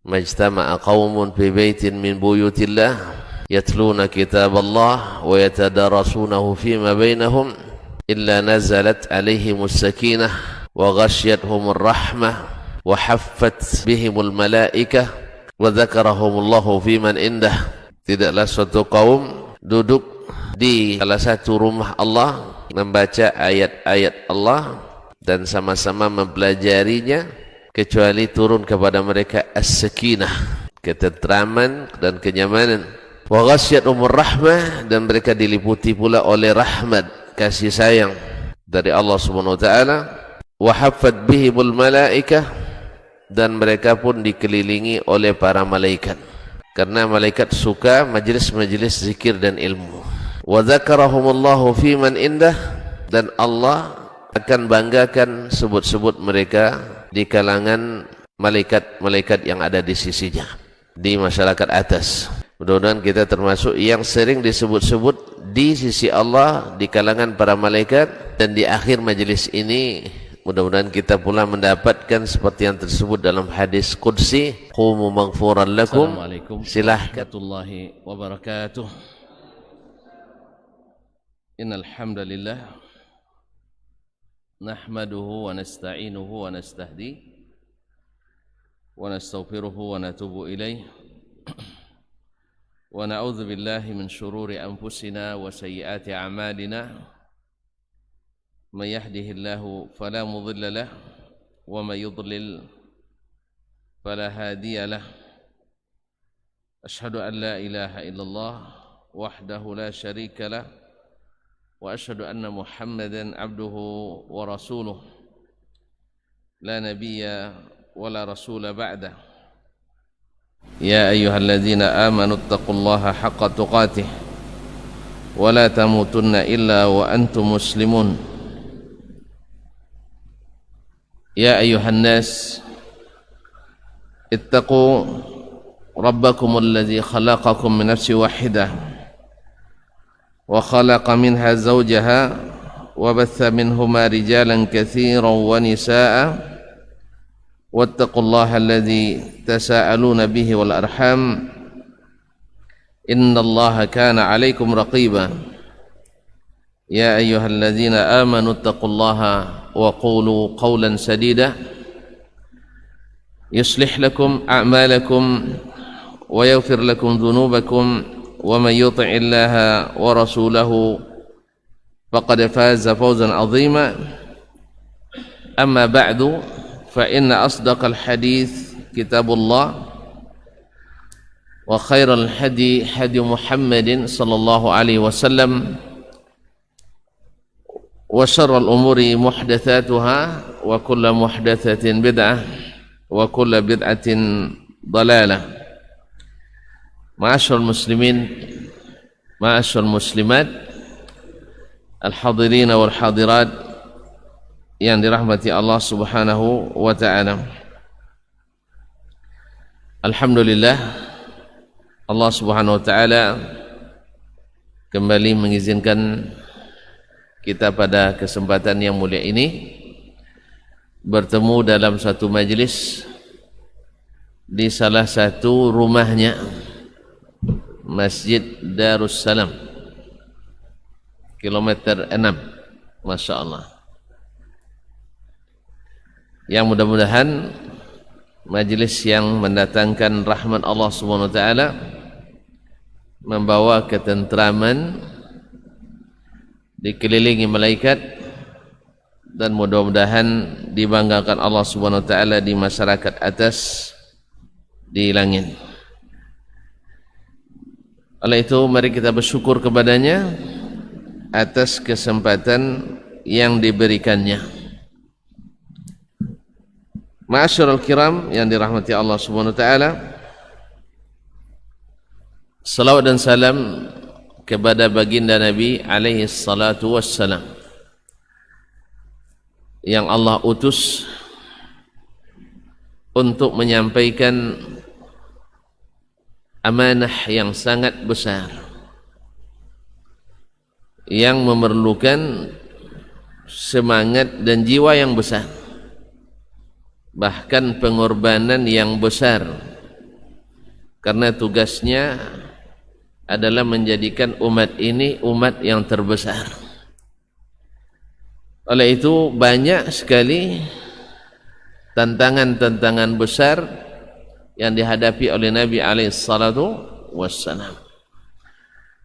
majtama'a qaumun fi baitin min buyutillah yatluna kitaballah wa yatadarasunahu fima bainahum illa nazalat alaihimus sakinah wa ghasyiyatuhumur rahmah wa haffat bihimul malaikah wa dzakarahumullahu fiman indah. Tidaklah suatu kaum duduk di salah satu rumah Allah membaca ayat-ayat Allah dan sama-sama mempelajarinya kecuali turun kepada mereka as-sakinah, ketentraman dan kenyamanan, wa ghasyiyatuhumur rahmah, dan mereka diliputi pula oleh rahmat, kasih sayang dari Allah Subhanahu wa taala, wa haffat bihimul malaikah, dan mereka pun dikelilingi oleh para malaikat karena malaikat suka majlis-majlis zikir dan ilmu. Wa dzakarahumullahu fiman indah, dan Allah akan banggakan sebut-sebut mereka di kalangan malaikat-malaikat yang ada di sisinya, di masyarakat atas. Mudah-mudahan kita termasuk yang sering disebut-sebut di sisi Allah di kalangan para malaikat, dan di akhir majelis ini mudah-mudahan kita pula mendapatkan seperti yang tersebut dalam hadis qudsi, qumu maghfuran lakum. Assalamualaikum warahmatullahi wabarakatuh. Innal hamdalillah nahmaduhu wa nasta'inuhu wa nastahdi wa nastaghfiruhu wa natubu ilayh wa na'udzu billahi min shururi anfusina wa sayyiati a'malina. من يهده الله فلا مضل له ومن يضلل فلا هادي له. أشهد أن لا إله إلا الله وحده لا شريك له وأشهد أن محمدا عبده ورسوله لا نبي ولا رسول بعده. يا أيها الذين آمنوا اتقوا الله حق تقاته ولا تموتن إلا وأنتم مسلمون. يا أيها الناس اتقوا ربكم الذي خلقكم من نفس واحدة وخلق منها زوجها وبث منهما رجالا كثيرا ونساء واتقوا الله الذي تساءلون به والأرحام إن الله كان عليكم رقيبا. يا أيها الذين آمنوا اتقوا الله وقولوا قولا سديدا يصلح لكم أعمالكم ويغفر لكم ذنوبكم ومن يطع الله ورسوله فقد فاز فوزا عظيما. أما بعد فإن أصدق الحديث كتاب الله وخير الهدي هدي محمد صلى الله عليه وسلم وشر الأمور محدثاتها وكل محدثة بدعة وكل بدعة ضلالة. معاشر المسلمين معاشر المسلمات الحاضرين والحاضرات yang dirahmati Allah Subhanahu wa taala. Alhamdulillah, Allah Subhanahu wa taala kembali mengizinkan kita pada kesempatan yang mulia ini bertemu dalam satu majlis di salah satu rumahnya, Masjid Darussalam, kilometer 6, Masya Allah. Yang mudah-mudahan majlis yang mendatangkan rahmat Allah Subhanahu wa taala, membawa ketentraman, dikelilingi malaikat, dan mudah-mudahan dibanggakan Allah Subhanahu wa taala di masyarakat atas, di langit. Oleh itu mari kita bersyukur kepadanya atas kesempatan yang diberikannya. Ma'asyiral kiram yang dirahmati Allah Subhanahu wa taala, salawat dan salam kepada baginda Nabi alaihi salatu wassalam yang Allah utus untuk menyampaikan amanah yang sangat besar yang memerlukan semangat dan jiwa yang besar, bahkan pengorbanan yang besar karena tugasnya adalah menjadikan umat ini umat yang terbesar. Oleh itu banyak sekali tantangan-tantangan besar yang dihadapi oleh Nabi SAW.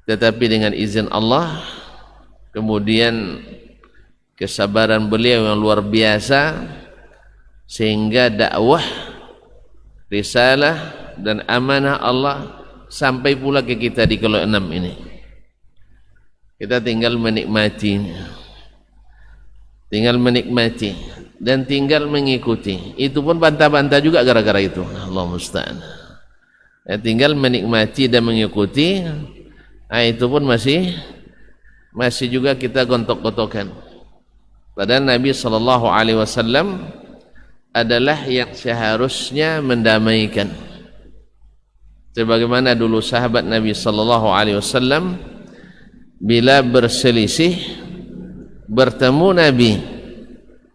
Tetapi dengan izin Allah, kemudian kesabaran beliau yang luar biasa, sehingga dakwah, risalah dan amanah Allah sampai pula ke kita di Kilo 6 ini. Kita tinggal menikmati dan tinggal mengikuti. Itu pun bantah-bantah juga gara-gara itu. Allah musta'an. Ya, tinggal menikmati dan mengikuti. Itu pun masih juga kita gontok-gontokan. Padahal Nabi SAW adalah yang seharusnya mendamaikan. Sebagaimana dulu sahabat Nabi SAW bila berselisih bertemu Nabi,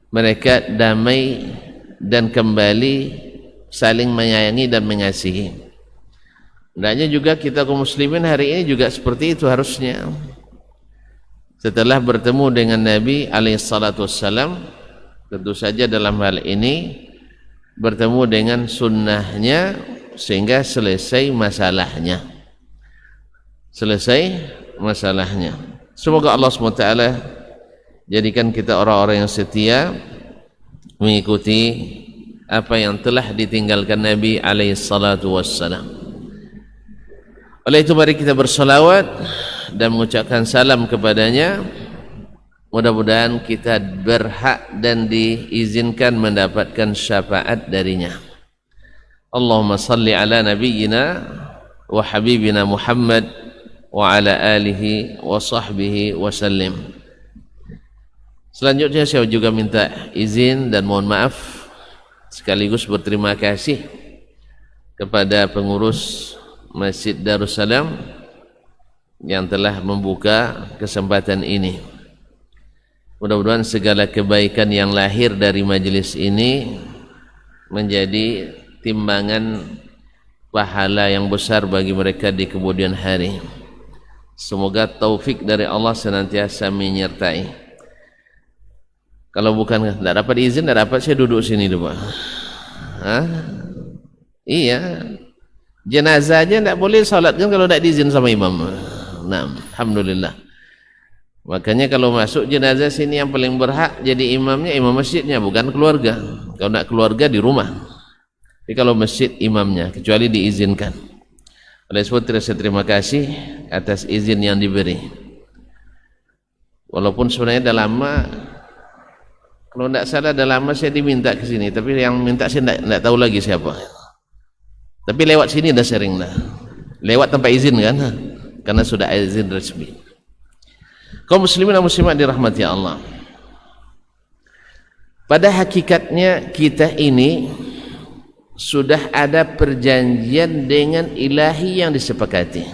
mereka damai dan kembali saling menyayangi dan mengasihi. Hendaknya juga kita kaum muslimin hari ini juga seperti itu harusnya. Setelah bertemu dengan Nabi SAW, tentu saja dalam hal ini bertemu dengan sunnahnya sehingga selesai masalahnya. Semoga Allah SWT jadikan kita orang-orang yang setia mengikuti apa yang telah ditinggalkan Nabi SAW. Oleh itu mari kita bersolawat dan mengucapkan salam kepadanya. Mudah-mudahan kita berhak dan diizinkan mendapatkan syafaat darinya. Allahumma salli ala nabiyyina wa habibina Muhammad wa ala alihi wa sahbihi wa sallim. Selanjutnya saya juga minta izin dan mohon maaf sekaligus berterima kasih kepada pengurus Masjid Darussalam yang telah membuka kesempatan ini. Mudah-mudahan segala kebaikan yang lahir dari majelis ini menjadi timbangan pahala yang besar bagi mereka di kemudian hari. Semoga taufik dari Allah senantiasa menyertai. Kalau bukan tidak dapat izin, tidak dapat saya duduk sini dulu. Iya, jenazah aja tidak boleh salatkan kalau tidak diizin sama imam. Nah, alhamdulillah. Makanya kalau masuk jenazah sini yang paling berhak jadi imamnya imam masjidnya, bukan keluarga. Kalau tidak keluarga di rumah. Tapi kalau masjid imamnya, kecuali diizinkan. Oleh sebab saya terima kasih atas izin yang diberi. Walaupun sebenarnya dah lama, kalau tidak salah dah lama saya diminta ke sini, tapi yang minta saya tidak tahu lagi siapa. Tapi lewat sini dah sering dah. Lewat tanpa izin kan? Karena sudah izin resmi. Kaum muslimin dan muslimat dirahmati Allah. Pada hakikatnya kita ini sudah ada perjanjian dengan ilahi yang disepakati,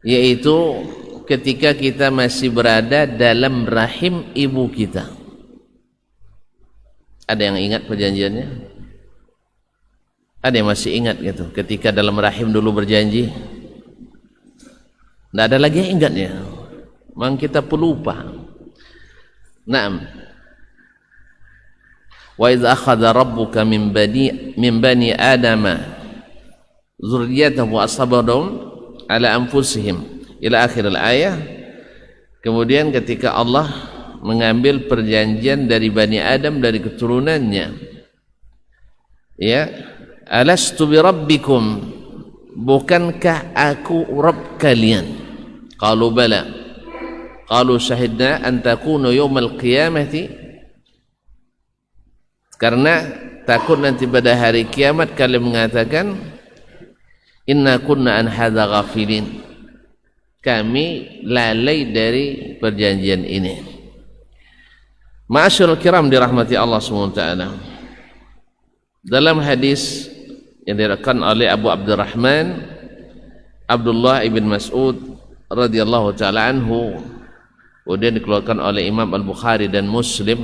yaitu ketika kita masih berada dalam rahim ibu kita. Ada yang ingat perjanjiannya? Ada yang masih ingat gitu ketika dalam rahim dulu berjanji? Tidak ada lagi yang ingatnya. Memang kita pelupa. Naam. Wa idza akhadha rabbuka min bani adama dzurriyyatahum wa ashabahum ala anfusihim ila akhir al-ayah. Kemudian ketika Allah mengambil perjanjian dari Bani Adam, dari keturunannya, ya, alastu bi rabbikum, bukankah aku Rabb kalian? Qalu bala. Qalu syahidna an takunu yawmal qiyamati, karena takut nanti pada hari kiamat kalian mengatakan inna kunna an hadza ghafilin, kami lalai dari perjanjian ini. Ma'asyiral kiram dirahmati Allah SWT, dalam hadis yang diriwayatkan oleh Abu Abdurrahman Abdullah ibn Mas'ud radhiyallahu taala anhu, kemudian dikeluarkan oleh Imam Al-Bukhari dan Muslim,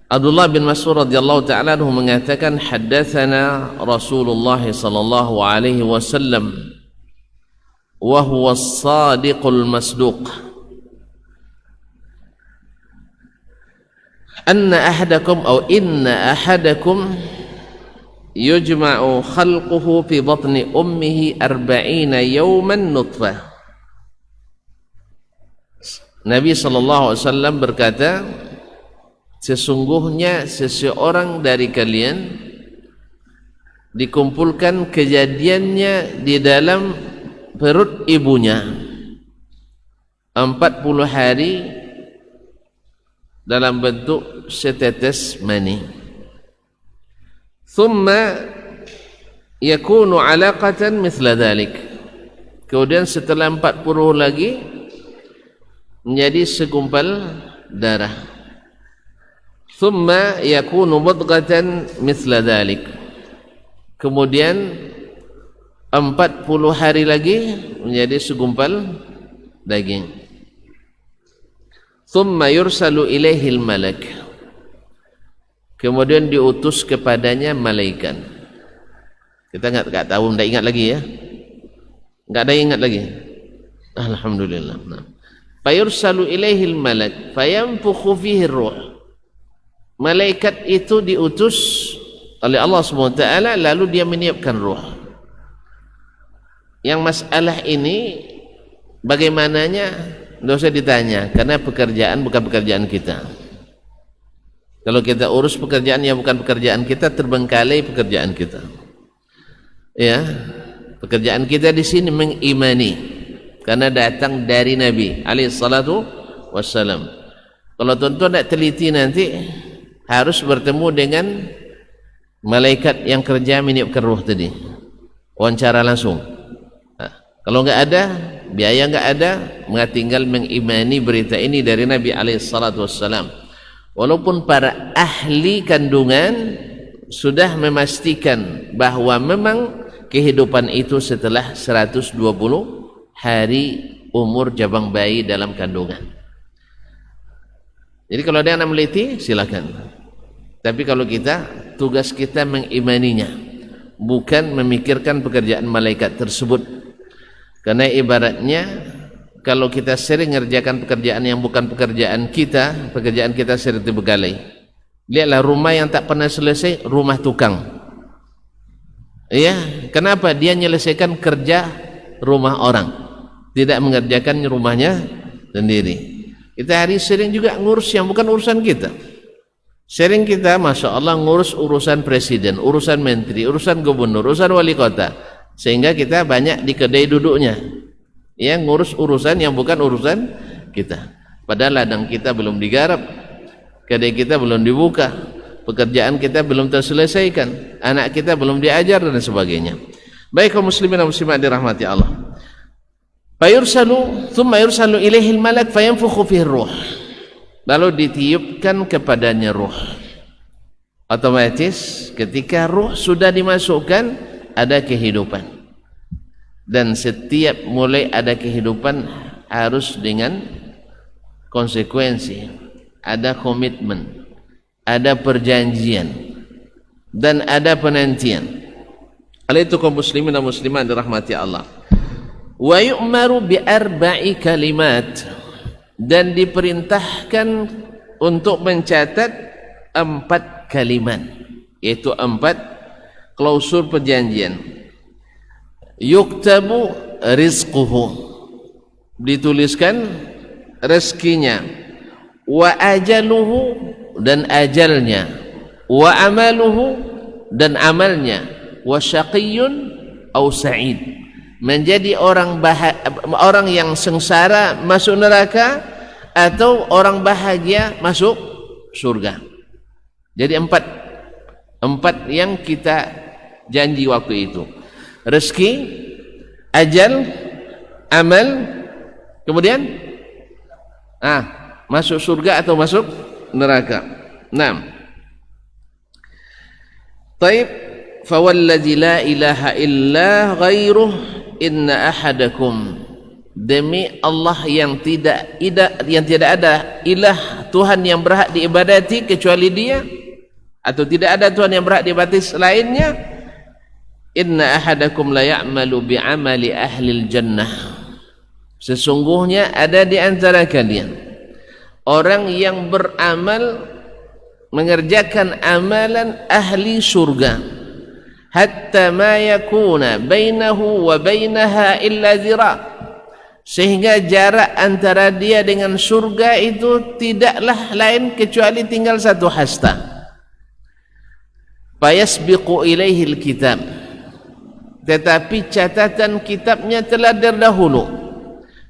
Abdullah bin Mas'ud radhiyallahu ta'ala anhu mengatakan, haddatsana Rasulullah sallallahu alaihi wasallam wa huwa as-sadiqul masduq anna ahadakum yujma'u khalquhu fi batni ummihi 40 yawman nutfah. Nabi sallallahu alaihi wasallam berkata, sesungguhnya seseorang dari kalian dikumpulkan kejadiannya di dalam perut ibunya 40 hari dalam bentuk setetes mani. Thumma yakunu alaqatan mithla dhalik. Kemudian setelah 40 lagi menjadi segumpal darah. Thumma yakunu mudghatan mithla dhalik. Kemudian 40 hari lagi menjadi segumpal daging. Thumma yursalu ilaihil malak. Kemudian diutus kepadanya malaikat. Kita enggak tahu, enggak ingat lagi ya. Enggak ada ingat lagi. Alhamdulillah. Nah. Fayursalu ilaihil malak fayanfukhu fihi ruh. Malaikat itu diutus oleh Allah SWT, lalu dia meniupkan ruh. Yang masalah ini bagaimananya tidak usah ditanya, karena pekerjaan bukan pekerjaan kita. Kalau kita urus pekerjaan yang bukan pekerjaan kita, terbengkalai pekerjaan kita. Ya, pekerjaan kita di sini mengimani, karena datang dari Nabi alaihi salatu wassalam. Kalau tuan-tuan tidak teliti nanti harus bertemu dengan malaikat yang kerja meniupkan ruh tadi, wawancara langsung. Nah, kalau enggak ada, biaya enggak ada, tinggal mengimani berita ini dari Nabi alaihi salatu wassalam. Walaupun para ahli kandungan sudah memastikan bahwa memang kehidupan itu setelah 120 hari umur jabang bayi dalam kandungan. Jadi kalau ada yang nak meliti, silakan. Tapi kalau kita, tugas kita mengimaninya, bukan memikirkan pekerjaan malaikat tersebut. Karena ibaratnya, kalau kita sering mengerjakan pekerjaan yang bukan pekerjaan kita sering terbengkalai. Lihatlah rumah yang tak pernah selesai, rumah tukang. Iya, kenapa? Dia menyelesaikan kerja rumah orang, tidak mengerjakan rumahnya sendiri. Kita hari sering juga ngurus yang bukan urusan kita. Sering kita, Masya Allah, ngurus urusan presiden, urusan menteri, urusan gubernur, urusan wali kota, sehingga kita banyak di kedai duduknya, ya, ngurus urusan yang bukan urusan kita. Padahal ladang kita belum digarap, kedai kita belum dibuka, pekerjaan kita belum terselesaikan, anak kita belum diajar dan sebagainya. Baik kaum muslimin dan muslimat dirahmati Allah. Thumma yursalu ilaihil malak fayanfukhu fihi ruh. Lalu ditiupkan kepadanya ruh. Otomatis ketika ruh sudah dimasukkan, ada kehidupan. Dan setiap mulai ada kehidupan harus dengan konsekuensi, ada komitmen, ada perjanjian, dan ada penantian. Oleh itu kaum muslimin dan muslimat dirahmati Allah. Wa yu'maru bi arba'i kalimat. Dan diperintahkan untuk mencatat 4 kalimat, yaitu 4 klausul perjanjian. Yuktabu rizquhu, dituliskan rezekinya, wa ajaluhu, dan ajalnya, wa amaluhu, dan amalnya, wa syaqiyun au sa'id, menjadi orang yang sengsara masuk neraka atau orang bahagia masuk surga. Jadi 4 yang kita janji waktu itu: rezeki, ajal, amal, kemudian masuk surga atau masuk neraka. 6. Taib, fawalladzi la ilaha illa ghairuh inna ahadakum, demi Allah yang tidak ada ilah Tuhan yang berhak diibadati kecuali Dia, atau tidak ada Tuhan yang berhak diibadati selainnya. Inna ahadakum la ya'malu bi'amali ahlil jannah, sesungguhnya ada di antara kalian orang yang beramal, mengerjakan amalan ahli surga, hatta ma yakuna bainahu wa bainaha illa zira', sehingga jarak antara dia dengan surga itu tidaklah lain kecuali tinggal satu hasta. Fayasbiqu ilaihi alkitab, tetapi catatan kitabnya telah terdahulu.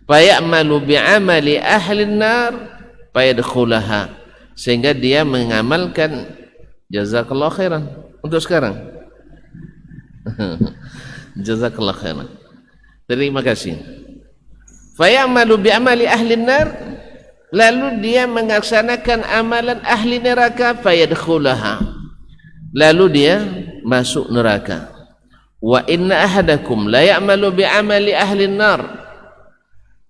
Fayamalu bi'amali ahli nar fayadkhulaha, sehingga dia mengamalkan. Jazakallahu khairan untuk sekarang. Jazakallahu khairan, terima kasih. Fayamalu bi'amali ahli nar, lalu dia melaksanakan amalan ahli neraka, fayadkhulaha, lalu dia masuk neraka. Wa inna ahadakum la ya'malu bi'amali ahli nar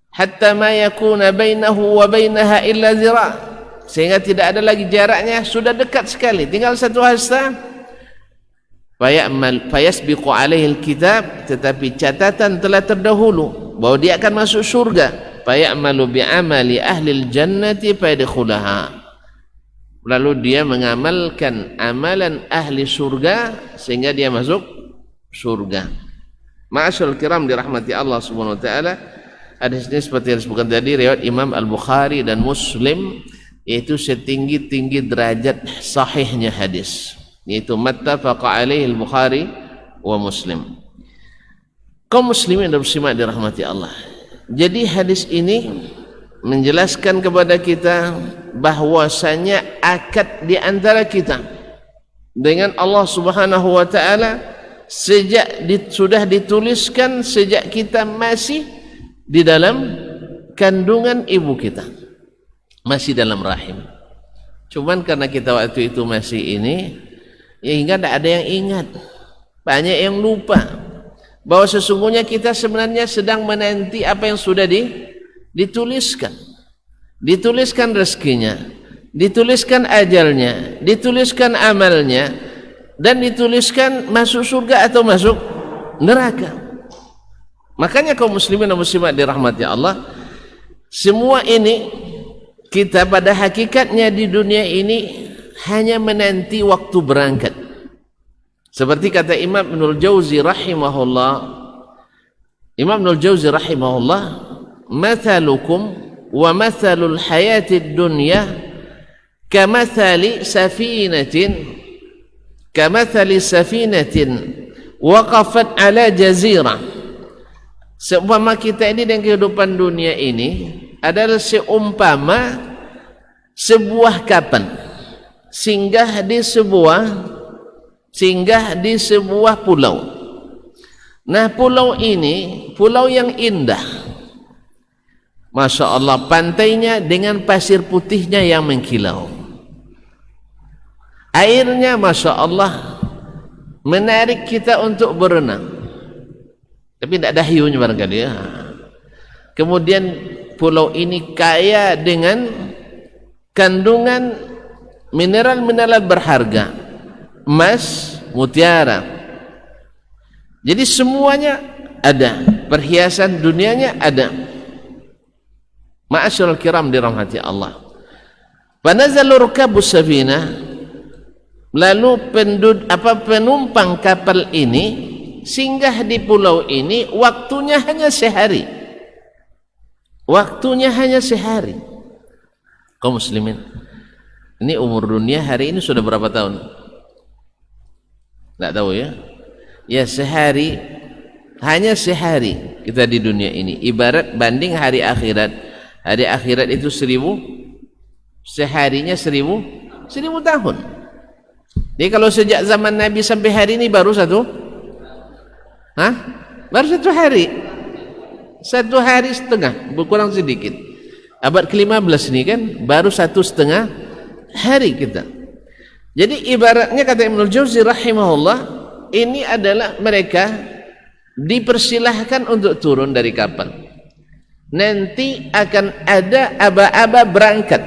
hatta ma yakuna bainahu wa bainaha illa zira', sehingga tidak ada lagi jaraknya, sudah dekat sekali, tinggal satu hasta. Fayasbiqu alaihi alkitab, tetapi catatan telah terdahulu bahwa dia akan masuk surga. Fayamalu bi'amali ahli aljannati fayadkhulaha, lalu dia mengamalkan amalan ahli surga sehingga dia masuk surga. Ma'asyarul kiram dirahmati Allah Subhanahu wa taala, hadis ini seperti yang disebutkan tadi riwayat Imam Al-Bukhari dan Muslim, yaitu setinggi-tinggi derajat sahihnya hadis, yaitu muttafaqa alaihi Al-Bukhari wa Muslim. Kaum muslimin dan muslimat dirahmati Allah, jadi hadis ini menjelaskan kepada kita bahwasanya akad di antara kita dengan Allah Subhanahu wa taala sudah dituliskan sejak kita masih di dalam kandungan ibu kita, masih dalam rahim. Cuman karena kita waktu itu masih ini, ya hingga tidak ada yang ingat, banyak yang lupa bahwa sesungguhnya kita sebenarnya sedang menanti apa yang sudah dituliskan. Dituliskan rezekinya, dituliskan ajalnya, dituliskan amalnya, dan dituliskan masuk surga atau masuk neraka. Makanya kaum muslimin dan muslimat dirahmati Allah, semua ini kita pada hakikatnya di dunia ini hanya menanti waktu berangkat. Seperti kata Imam Ibnul Jauzi rahimahullah, Imam Ibnul Jauzi rahimahullah, mathalukum wa mathalul hayatid dunya kamathali safinatin waqafat ala jazirah. Seumpama kita ini dan kehidupan dunia ini adalah seumpama sebuah kapal singgah di sebuah pulau. Nah, pulau ini pulau yang indah, Masya Allah, pantainya dengan pasir putihnya yang mengkilau, airnya Masya Allah menarik kita untuk berenang, tapi tidak ada hiunya barangkali ya. Kemudian pulau ini kaya dengan kandungan mineral-mineral berharga, emas, mutiara. Jadi semuanya ada, perhiasan dunianya ada. Ma'asyiral kiram dirahmati Allah. Fanazalu rukabus safinah, lalu penumpang kapal ini singgah di pulau ini, waktunya hanya sehari. Waktunya hanya sehari. Kaum muslimin, ini umur dunia hari ini sudah berapa tahun? Tidak tahu ya. Ya, sehari, hanya sehari kita di dunia ini. Ibarat banding hari akhirat. Hari akhirat itu 1000, seharinya 1000 tahun. Jadi kalau sejak zaman Nabi sampai hari ini baru satu hari. 1 hari setengah, berkurang sedikit. Abad ke-15 ini kan baru 1,5 hari kita. Jadi ibaratnya kata Ibnul Jauzi rahimahullah, ini adalah mereka dipersilahkan untuk turun dari kapal. Nanti akan ada aba-aba berangkat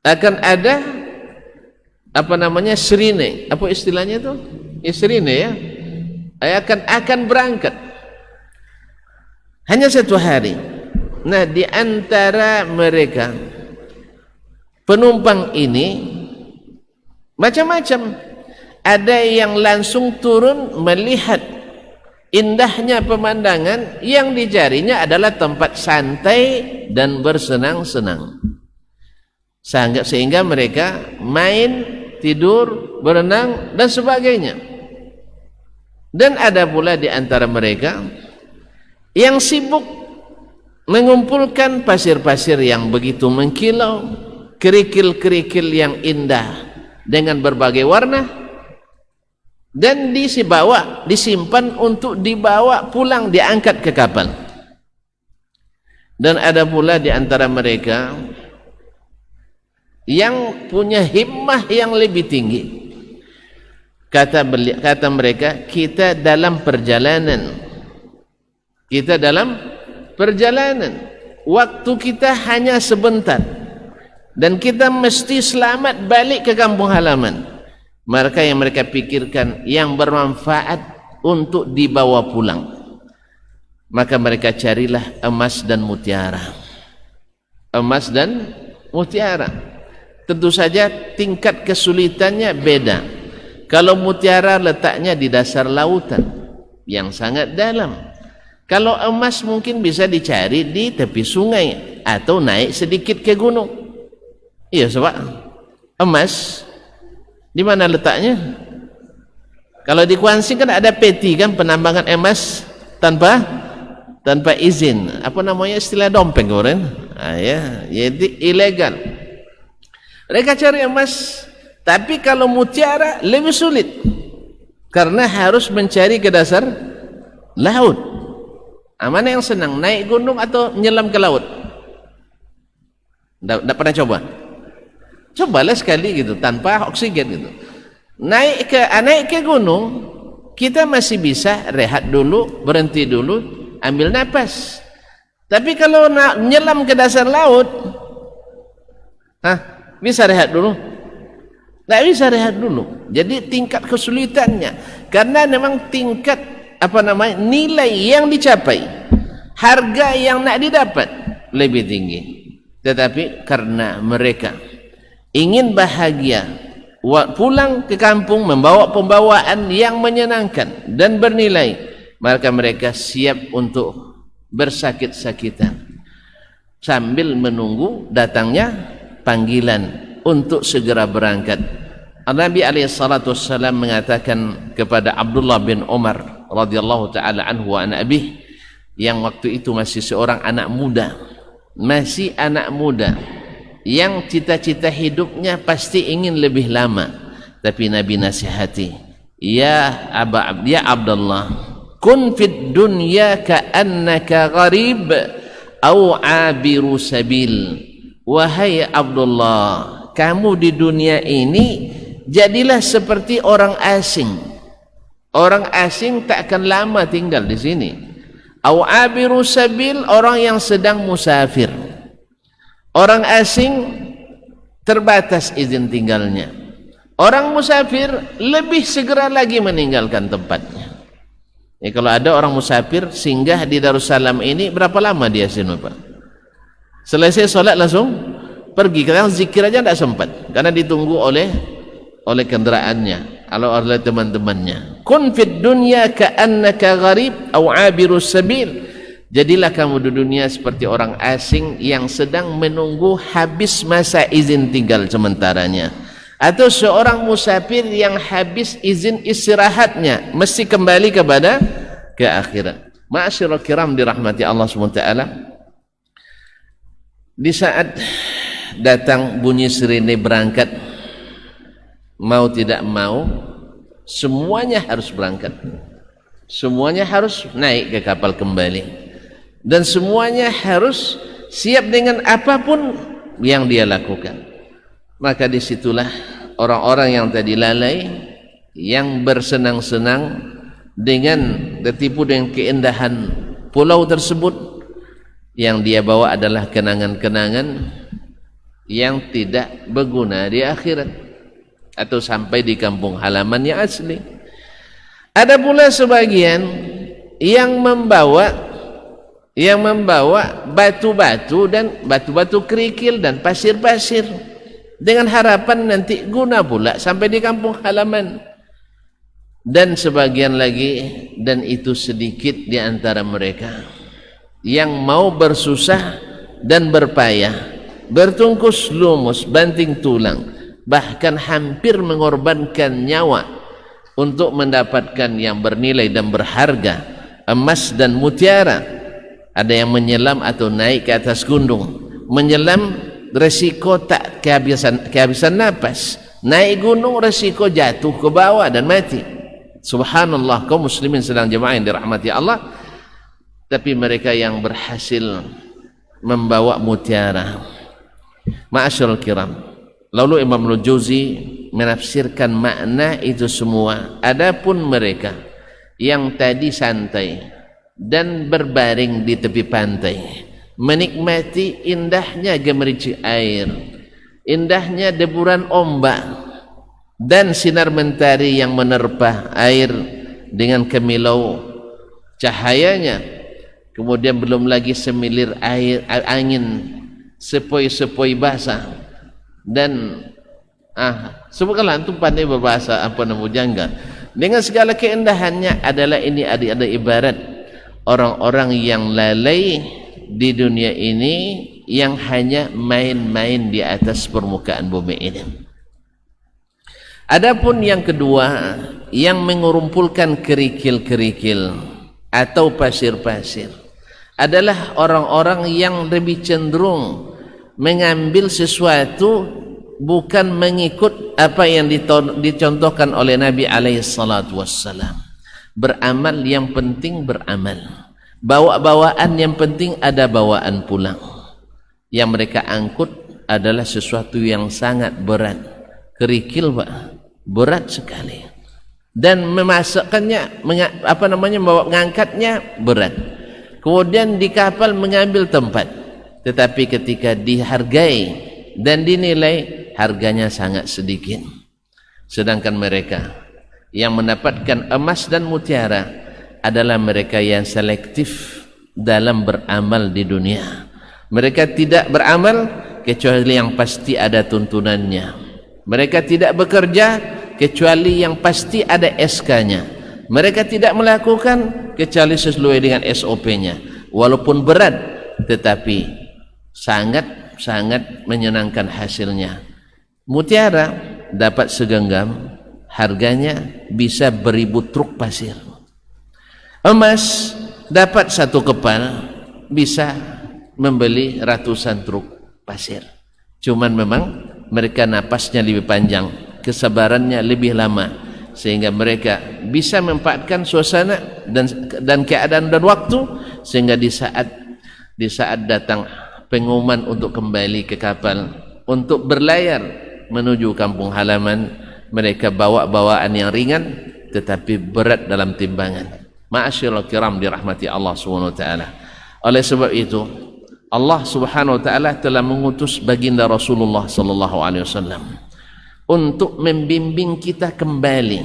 akan ada apa namanya serine, apa istilahnya itu? Ya serine ya. Akan berangkat hanya 1 hari. Nah, di antara mereka penumpang ini macam-macam. Ada yang langsung turun melihat indahnya pemandangan, yang dicarinya adalah tempat santai dan bersenang-senang. Sehingga mereka main, tidur, berenang dan sebagainya. Dan ada pula di antara mereka yang sibuk mengumpulkan pasir-pasir yang begitu mengkilau, kerikil-kerikil yang indah dengan berbagai warna, dan disimpan untuk dibawa pulang, diangkat ke kapal. Dan ada pula di antara mereka yang punya himmah yang lebih tinggi. Kata mereka, kita dalam perjalanan, waktu kita hanya sebentar, dan kita mesti selamat balik ke kampung halaman. Maka yang mereka pikirkan yang bermanfaat untuk dibawa pulang, maka mereka carilah emas dan mutiara. Tentu saja tingkat kesulitannya beda. Kalau mutiara letaknya di dasar lautan yang sangat dalam. Kalau emas mungkin bisa dicari di tepi sungai atau naik sedikit ke gunung. Iya, sebab emas di mana letaknya? Kalau di Kuansing kan ada peti kan, penambangan emas tanpa izin. Apa namanya istilah dompeng kemarin? Ya, jadi ilegal. Mereka cari emas. Tapi kalau mutiara lebih sulit, karena harus mencari ke dasar laut. Mana yang senang, naik gunung atau menyelam ke laut? Tidak pernah coba? Cobalah sekali gitu, tanpa oksigen gitu. Naik ke gunung, kita masih bisa rehat dulu, berhenti dulu, ambil napas. Tapi kalau menyelam ke dasar laut, bisa rehat dulu? Tidak bisa rehat dulu. Jadi tingkat kesulitannya, karena memang tingkat nilai yang dicapai, harga yang nak didapat lebih tinggi. Tetapi karena mereka ingin bahagia, pulang ke kampung membawa pembawaan yang menyenangkan dan bernilai, maka mereka siap untuk bersakit-sakitan sambil menunggu datangnya panggilan untuk segera berangkat. Nabi SAW mengatakan kepada Abdullah bin Umar radhiyallahu taala anhu wa an abih, yang waktu itu masih seorang anak muda, yang cita-cita hidupnya pasti ingin lebih lama, tapi Nabi nasihati, ya Abdullah, kun fid dunya ka'annaka gharib au abiru sabil. Wahai Abdullah, kamu di dunia ini jadilah seperti orang asing. Orang asing tak akan lama tinggal di sini. Au abiru sabil, orang yang sedang musafir. Orang asing terbatas izin tinggalnya. Orang musafir lebih segera lagi meninggalkan tempatnya. Ya, kalau ada orang musafir singgah di Darussalam ini, berapa lama dia sini, Pak? Selesai sholat langsung pergi, kadang zikir aja tidak sempat karena ditunggu oleh kendaraannya, oleh teman-temannya. Kun fid dunya ka'annaka gharib aw abirus sabil. Jadilah kamu di dunia seperti orang asing yang sedang menunggu habis masa izin tinggal sementaranya, atau seorang musafir yang habis izin istirahatnya, mesti kembali ke akhirat. Ma'asyiral kiram dirahmati Allah SWT, di saat datang bunyi sirine berangkat, mau tidak mau semuanya harus berangkat, semuanya harus naik ke kapal kembali, dan semuanya harus siap dengan apapun yang dia lakukan. Maka disitulah orang-orang yang tadi lalai, yang bersenang-senang dengan tertipu dengan keindahan pulau tersebut, yang dia bawa adalah kenangan-kenangan, yang tidak berguna di akhirat atau sampai di kampung halaman yang asli. Ada pula sebagian yang membawa batu-batu dan batu-batu kerikil dan pasir-pasir dengan harapan nanti guna pula sampai di kampung halaman. Dan sebagian lagi, dan itu sedikit di antara mereka, yang mau bersusah dan berpayah, bertungkus lumus, banting tulang, bahkan hampir mengorbankan nyawa untuk mendapatkan yang bernilai dan berharga, emas dan mutiara. Ada yang menyelam atau naik ke atas gunung, menyelam resiko tak kehabisan napas, naik gunung resiko jatuh ke bawah dan mati. Subhanallah, kaum muslimin sedang jemaah yang dirahmati Allah, tapi mereka yang berhasil membawa mutiara. Ma'asyiral kiram, lalu Imam Al-Jauzi menafsirkan makna itu semua. Adapun mereka yang tadi santai dan berbaring di tepi pantai, menikmati indahnya gemericik air, indahnya deburan ombak dan sinar mentari yang menerpa air dengan kemilau cahayanya, kemudian belum lagi semilir air angin sepoi-sepoi basah, dan sebutkanlah antum pandai berbahasa apa namanya jangga, dengan segala keindahannya. Adalah ini ada ibarat orang-orang yang lalai di dunia ini, yang hanya main-main di atas permukaan bumi ini. Adapun yang kedua, yang mengumpulkan kerikil-kerikil atau pasir-pasir, adalah orang-orang yang lebih cenderung mengambil sesuatu bukan mengikut apa yang dicontohkan oleh Nabi alaihissalatu wassalam. Beramal yang penting beramal, bawa-bawaan yang penting ada bawaan pulang. Yang mereka angkut adalah sesuatu yang sangat berat. Kerikil Pak, berat sekali, dan memasakkannya, mengangkatnya berat. Kemudian di kapal mengambil tempat, tetapi ketika dihargai dan dinilai, harganya sangat sedikit. Sedangkan mereka yang mendapatkan emas dan mutiara adalah mereka yang selektif dalam beramal di dunia. Mereka tidak beramal kecuali yang pasti ada tuntunannya. Mereka tidak bekerja kecuali yang pasti ada SK-nya. Mereka tidak melakukan kecuali sesuai dengan SOP-nya. Walaupun berat, tetapi sangat menyenangkan hasilnya. Mutiara dapat segenggam, harganya bisa beribu truk pasir. Emas dapat satu kepal, bisa membeli ratusan truk pasir. Cuman memang mereka napasnya lebih panjang, kesabarannya lebih lama, sehingga mereka bisa memanfaatkan suasana dan keadaan dan waktu, sehingga di saat datang pengumuman untuk kembali ke kapal untuk berlayar menuju kampung halaman, mereka bawa bawaan yang ringan tetapi berat dalam timbangan. Ma'asyiral kiram dirahmati Allah Subhanahu wa taala. Oleh sebab itu Allah Subhanahu wa taala telah mengutus baginda Rasulullah sallallahu alaihi wasallam untuk membimbing kita kembali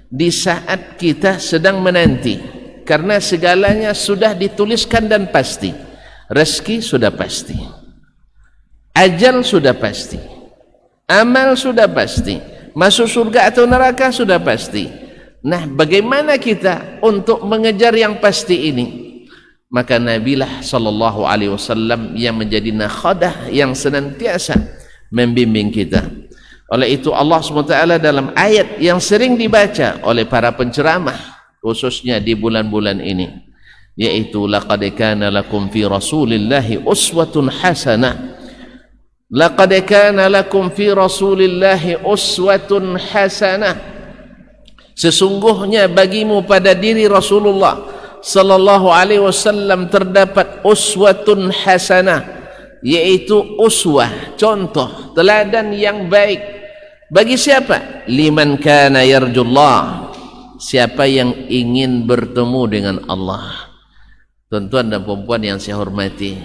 di saat kita sedang menanti, karena segalanya sudah dituliskan dan pasti. Rezeki sudah pasti, ajal sudah pasti, amal sudah pasti, masuk surga atau neraka sudah pasti. Nah, bagaimana kita untuk mengejar yang pasti ini? Maka Nabilah sallallahu alaihi wasallam yang menjadi nakhadah yang senantiasa membimbing kita. Oleh itu Allah SWT dalam ayat yang sering dibaca oleh para penceramah khususnya di bulan-bulan ini, yaitu laqad kana lakum fi rasulillahi uswatun hasanah. Laqad kana lakum fi rasulillahi uswatun hasanah. Sesungguhnya bagimu pada diri Rasulullah sallallahu alaihi wasallam terdapat uswatun hasanah, yaitu uswah, contoh teladan yang baik. Bagi siapa? Liman kana yarjullah, siapa yang ingin bertemu dengan Allah. Tuan-tuan dan puan-puan yang saya hormati,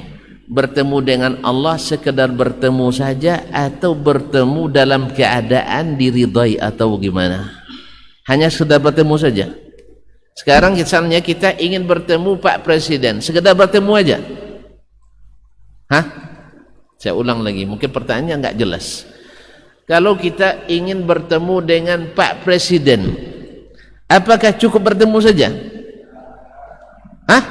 bertemu dengan Allah sekedar bertemu saja atau bertemu dalam keadaan diridai atau gimana? Hanya sekedar bertemu saja. Sekarang misalnya kita ingin bertemu Pak Presiden, sekedar bertemu aja. Hah? Saya ulang lagi, mungkin pertanyaannya enggak jelas. Kalau kita ingin bertemu dengan Pak Presiden, apakah cukup bertemu saja? Hah?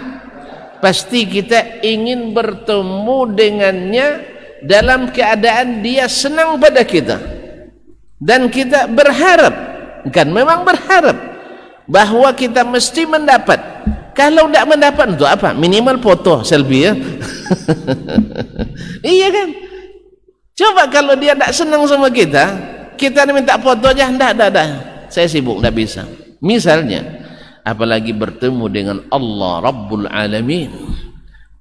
Pasti kita ingin bertemu dengannya dalam keadaan dia senang pada kita. Dan kita berharap, kan memang berharap bahwa kita mesti mendapat. Kalau tidak mendapat untuk apa? Minimal foto selfie ya. Iya kan? Coba kalau dia tidak senang sama kita minta foto aja, tidak. Saya sibuk, tidak bisa. Misalnya, apalagi bertemu dengan Allah Rabbul Alamin,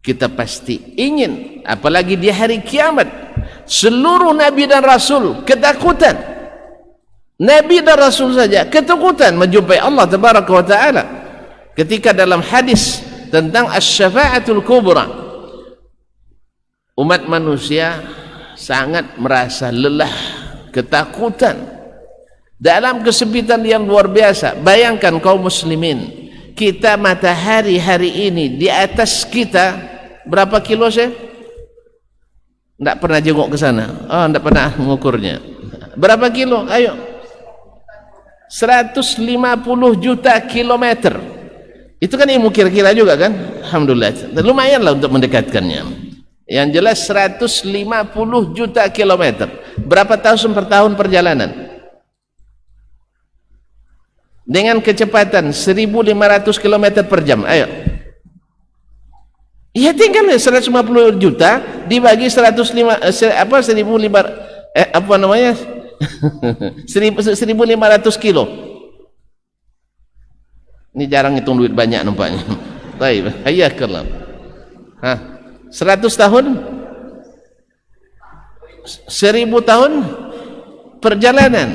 kita pasti ingin, apalagi di hari kiamat, seluruh Nabi dan Rasul ketakutan. Nabi dan Rasul saja ketakutan menjumpai Allah Tabaraka wa Ta'ala. Ketika dalam hadis tentang Asy-Syafa'atul Kubra, umat manusia sangat merasa lelah, ketakutan dalam kesempitan yang luar biasa. Bayangkan kaum muslimin, kita matahari hari ini di atas kita berapa kilo sih? Tidak pernah jenguk ke sana. Oh, tidak pernah mengukurnya. Berapa kilo? Ayo. 150 juta kilometer. Itu kan ilmu kira-kira juga kan? Alhamdulillah. Lumayanlah untuk mendekatkannya. Yang jelas 150 juta kilometer. Berapa tahun per tahun perjalanan? Dengan kecepatan 1.500 km per jam. Ayo. Ya tinggal 150 juta dibagi 105 apa namanya? 1.500 kilo. Ini jarang hitung duit banyak nampaknya. Baik, hayyakallah. 100 tahun? 1000 tahun perjalanan.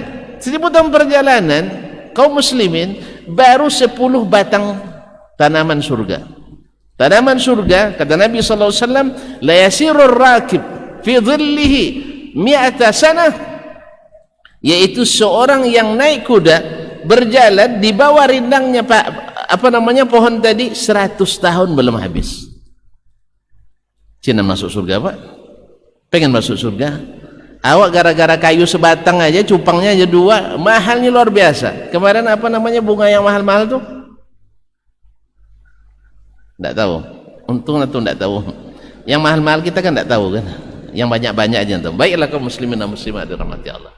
1000 tahun perjalanan kaum muslimin baru 10 batang tanaman surga. Tanaman surga, kata Nabi sallallahu alaihi wasallam, la yasirur rakib fi dhillihi mi'ata sanah, yaitu seorang yang naik kuda berjalan di bawah rindangnya pohon tadi 100 tahun belum habis. Cina masuk surga Pak? Pengen masuk surga? Awak gara-gara kayu sebatang aja, cupangnya aja 2, mahalnya luar biasa. Kemarin bunga yang mahal-mahal tuh? Tidak tahu. Untung atau tidak tahu. Yang mahal-mahal kita kan tidak tahu kan? Yang banyak-banyak aja tahu. Baiklah kaum muslimin dan muslimat dirahmati Allah.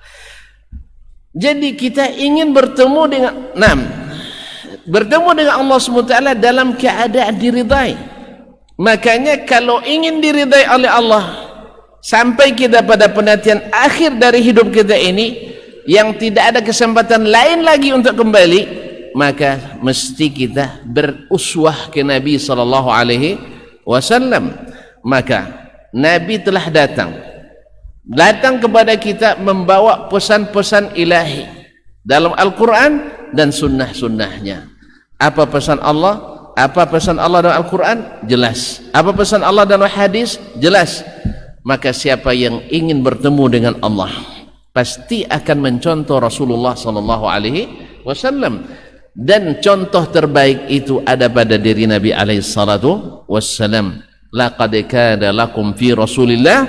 Jadi kita ingin bertemu dengan Allah SWT dalam keadaan diridai. Makanya kalau ingin diridai oleh Allah, sampai kita pada penantian akhir dari hidup kita ini yang tidak ada kesempatan lain lagi untuk kembali, maka mesti kita beruswah ke Nabi SAW. Maka Nabi telah datang kepada kita membawa pesan-pesan ilahi dalam Al-Quran dan sunnah-sunnahnya. Apa pesan Allah? Apa pesan Allah dalam Al-Quran? Jelas. Apa pesan Allah dalam hadis? Jelas. Maka siapa yang ingin bertemu dengan Allah pasti akan mencontoh Rasulullah SAW. Dan contoh terbaik itu ada pada diri Nabi SAW. Laqad kana lakum fi Rasulillah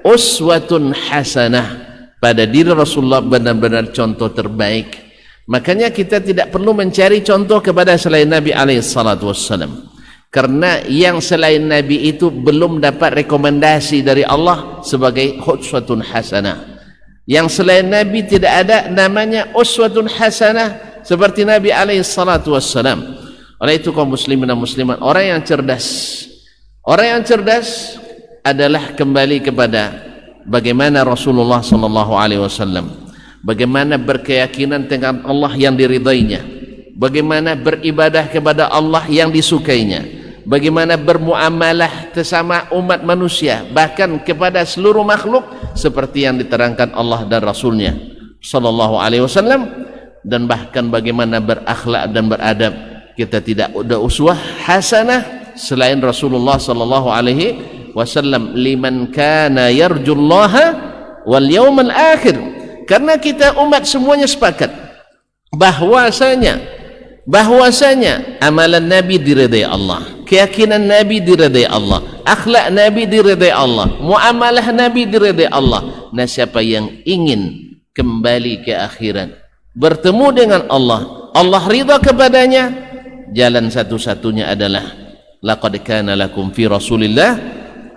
uswatun hasanah. Pada diri Rasulullah benar-benar contoh terbaik. Makanya kita tidak perlu mencari contoh kepada selain Nabi SAW, karena yang selain Nabi itu belum dapat rekomendasi dari Allah sebagai uswatun hasanah. Yang selain Nabi tidak ada namanya uswatun hasanah seperti Nabi SAW. Oleh itu kaum muslimin dan muslimat, orang yang cerdas adalah kembali kepada bagaimana Rasulullah SAW, bagaimana berkeyakinan dengan Allah yang diridainya, bagaimana beribadah kepada Allah yang disukainya, bagaimana bermuamalah sesama umat manusia, bahkan kepada seluruh makhluk seperti yang diterangkan Allah dan Rasulnya SAW, dan bahkan bagaimana berakhlak dan beradab. Kita tidak ada uswah hasanah selain Rasulullah SAW. wasallam, liman kana yarjullaha wal yawmal akhir. Karena kita umat semuanya sepakat bahwasanya amalan Nabi diridai Allah, keyakinan Nabi diridai Allah, akhlak Nabi diridai Allah, muamalah Nabi diridai Allah. Nah, siapa yang ingin kembali ke akhirat, bertemu dengan Allah, Allah ridha kepadanya, jalan satu-satunya adalah laqad kana lakum fi Rasulillah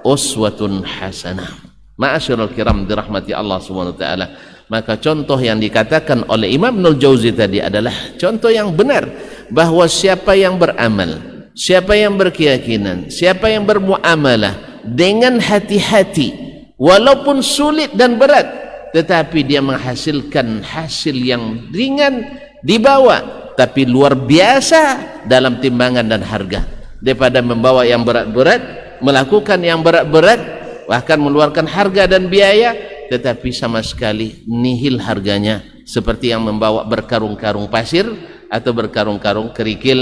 uswatun hasanah. Ma'asyiral kiram dirahmati Allah Subhanahu wa taala. Maka contoh yang dikatakan oleh Imam Ibnul Jauzi tadi adalah contoh yang benar, bahwa siapa yang beramal, siapa yang berkeyakinan, siapa yang bermuamalah dengan hati-hati, walaupun sulit dan berat, tetapi dia menghasilkan hasil yang ringan di bawah tapi luar biasa dalam timbangan dan harga, daripada membawa yang berat-berat, melakukan yang berat-berat, bahkan mengeluarkan harga dan biaya, tetapi sama sekali nihil harganya, seperti yang membawa berkarung-karung pasir atau berkarung-karung kerikil,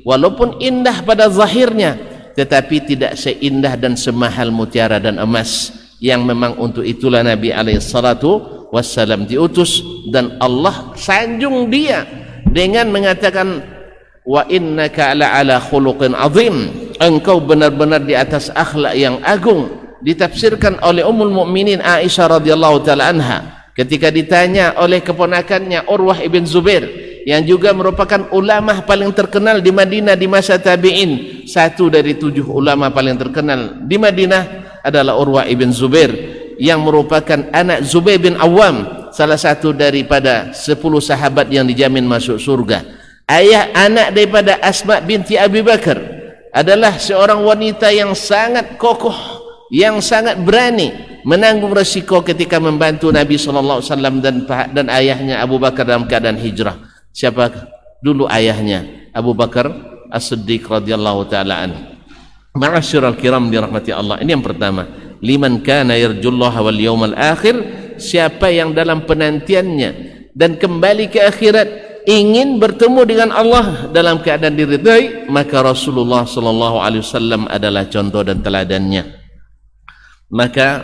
walaupun indah pada zahirnya, tetapi tidak seindah dan semahal mutiara dan emas, yang memang untuk itulah Nabi alaihissalatu wassalam diutus, dan Allah sanjung dia dengan mengatakan, wa innaka ala khuluqin azim, engkau benar-benar di atas akhlak yang agung. Ditafsirkan oleh Ummul Mukminin Aisyah radhiyallahu taala anha ketika ditanya oleh keponakannya Urwah ibn Zubair, yang juga merupakan ulama paling terkenal di Madinah di masa tabi'in. Satu dari 7 ulama paling terkenal di Madinah adalah Urwah ibn Zubair, yang merupakan anak Zubair bin Awam, salah satu daripada 10 sahabat yang dijamin masuk surga. Ayah anak daripada Asma binti Abi Bakar, adalah seorang wanita yang sangat kokoh, yang sangat berani menanggung resiko ketika membantu Nabi SAW dan ayahnya Abu Bakar dalam keadaan hijrah. Siapa dulu ayahnya? Abu Bakar As-Siddiq radhiyallahu taala anhu. Ma'asyiral kiram dirahmati Allah. Ini yang pertama, liman kana yarjullaha wal yawmal akhir, siapa yang dalam penantiannya dan kembali ke akhirat, ingin bertemu dengan Allah dalam keadaan diridai, maka Rasulullah sallallahu alaihi wasallam adalah contoh dan teladannya. Maka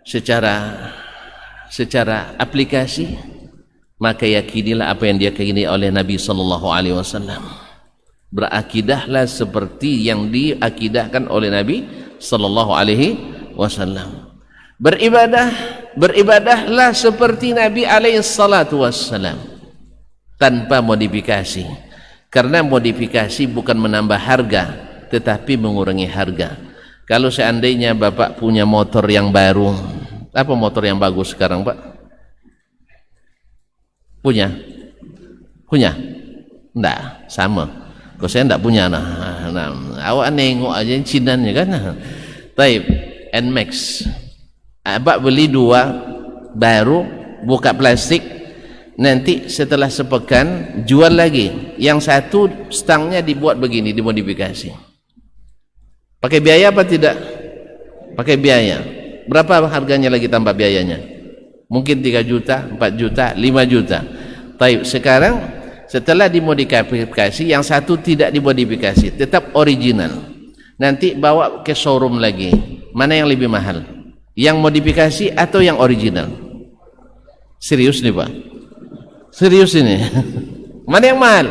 secara aplikasi, maka yakinilah apa yang diyakini oleh Nabi sallallahu alaihi wasallam. Berakidahlah seperti yang diakidahkan oleh Nabi sallallahu alaihi wasallam. Beribadahlah seperti Nabi alaihi salatu wassalam, tanpa modifikasi. Karena modifikasi bukan menambah harga, tetapi mengurangi harga. Kalau seandainya Bapak punya motor yang baru, apa motor yang bagus sekarang, Pak? Punya? Enggak, sama. Kalau saya enggak punya, awak nengok aja cinannya kan. Taib, NMAX. Abang beli 2 baru, buka plastik, nanti setelah sepekan jual lagi. Yang satu stangnya dibuat begini, dimodifikasi. Pakai biaya apa tidak? Pakai biaya. Berapa harganya lagi tambah biayanya? Mungkin 3 juta, 4 juta, 5 juta. Taib, sekarang setelah dimodifikasi, yang satu tidak dimodifikasi, tetap original. Nanti bawa ke showroom lagi. Mana yang lebih mahal? Yang modifikasi atau yang original? Serius nih, Pak? Serius ini? Mana yang mahal?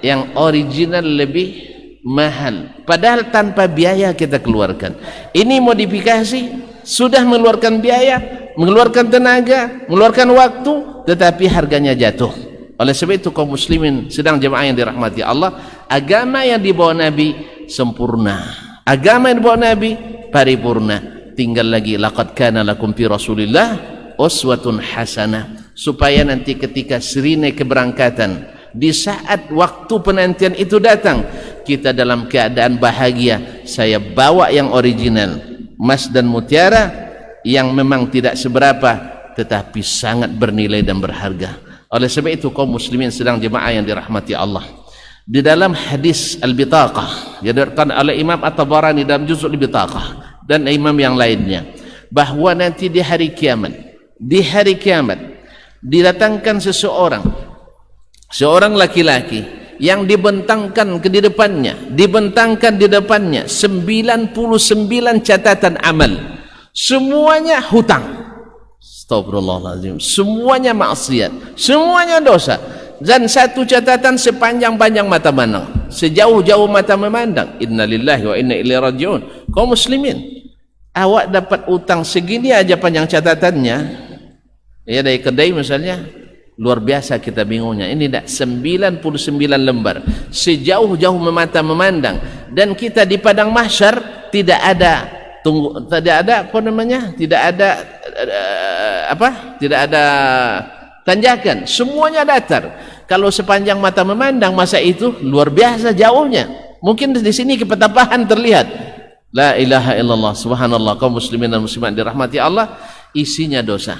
Yang original lebih mahal, padahal tanpa biaya kita keluarkan. Ini modifikasi, sudah mengeluarkan biaya, mengeluarkan tenaga, mengeluarkan waktu, tetapi harganya jatuh. Oleh sebab itu kaum muslimin sedang jemaah yang dirahmati Allah, agama yang dibawa Nabi sempurna, agama yang dibawa Nabi paripurna. Tinggal lagi laqad kana lakum fi Rasulillah uswatun hasanah, supaya nanti ketika sirine keberangkatan, di saat waktu penantian itu datang, kita dalam keadaan bahagia. Saya bawa yang original, emas dan mutiara, yang memang tidak seberapa tetapi sangat bernilai dan berharga. Oleh sebab itu kaum muslimin sedang jemaah yang dirahmati Allah, di dalam hadis Al-Bitaqah yang diriwayatkan oleh Imam At-Tabarani dalam juz' Al-Bitaqah dan imam yang lainnya, bahwa nanti di hari kiamat didatangkan seorang laki-laki yang dibentangkan di depannya 99 catatan amal, semuanya hutang. Astagfirullahaladzim, semuanya maksiat, semuanya dosa, dan satu catatan sepanjang-panjang mata memandang, sejauh-jauh mata memandang. Innalillahi wa inna ilaihi raji'un. Kaum muslimin, awak dapat utang segini aja panjang catatannya ya, dari kedai misalnya, luar biasa kita bingungnya. Ini dah 99 lembar, sejauh-jauh mata memandang, dan kita di padang mahsyar tidak ada tanjakan, semuanya datar. Kalau sepanjang mata memandang masa itu, luar biasa jauhnya. Mungkin di sini kepetapahan terlihat. La ilaha illallah, subhanallah. Kaum muslimin dan muslimat dirahmati Allah, isinya dosa.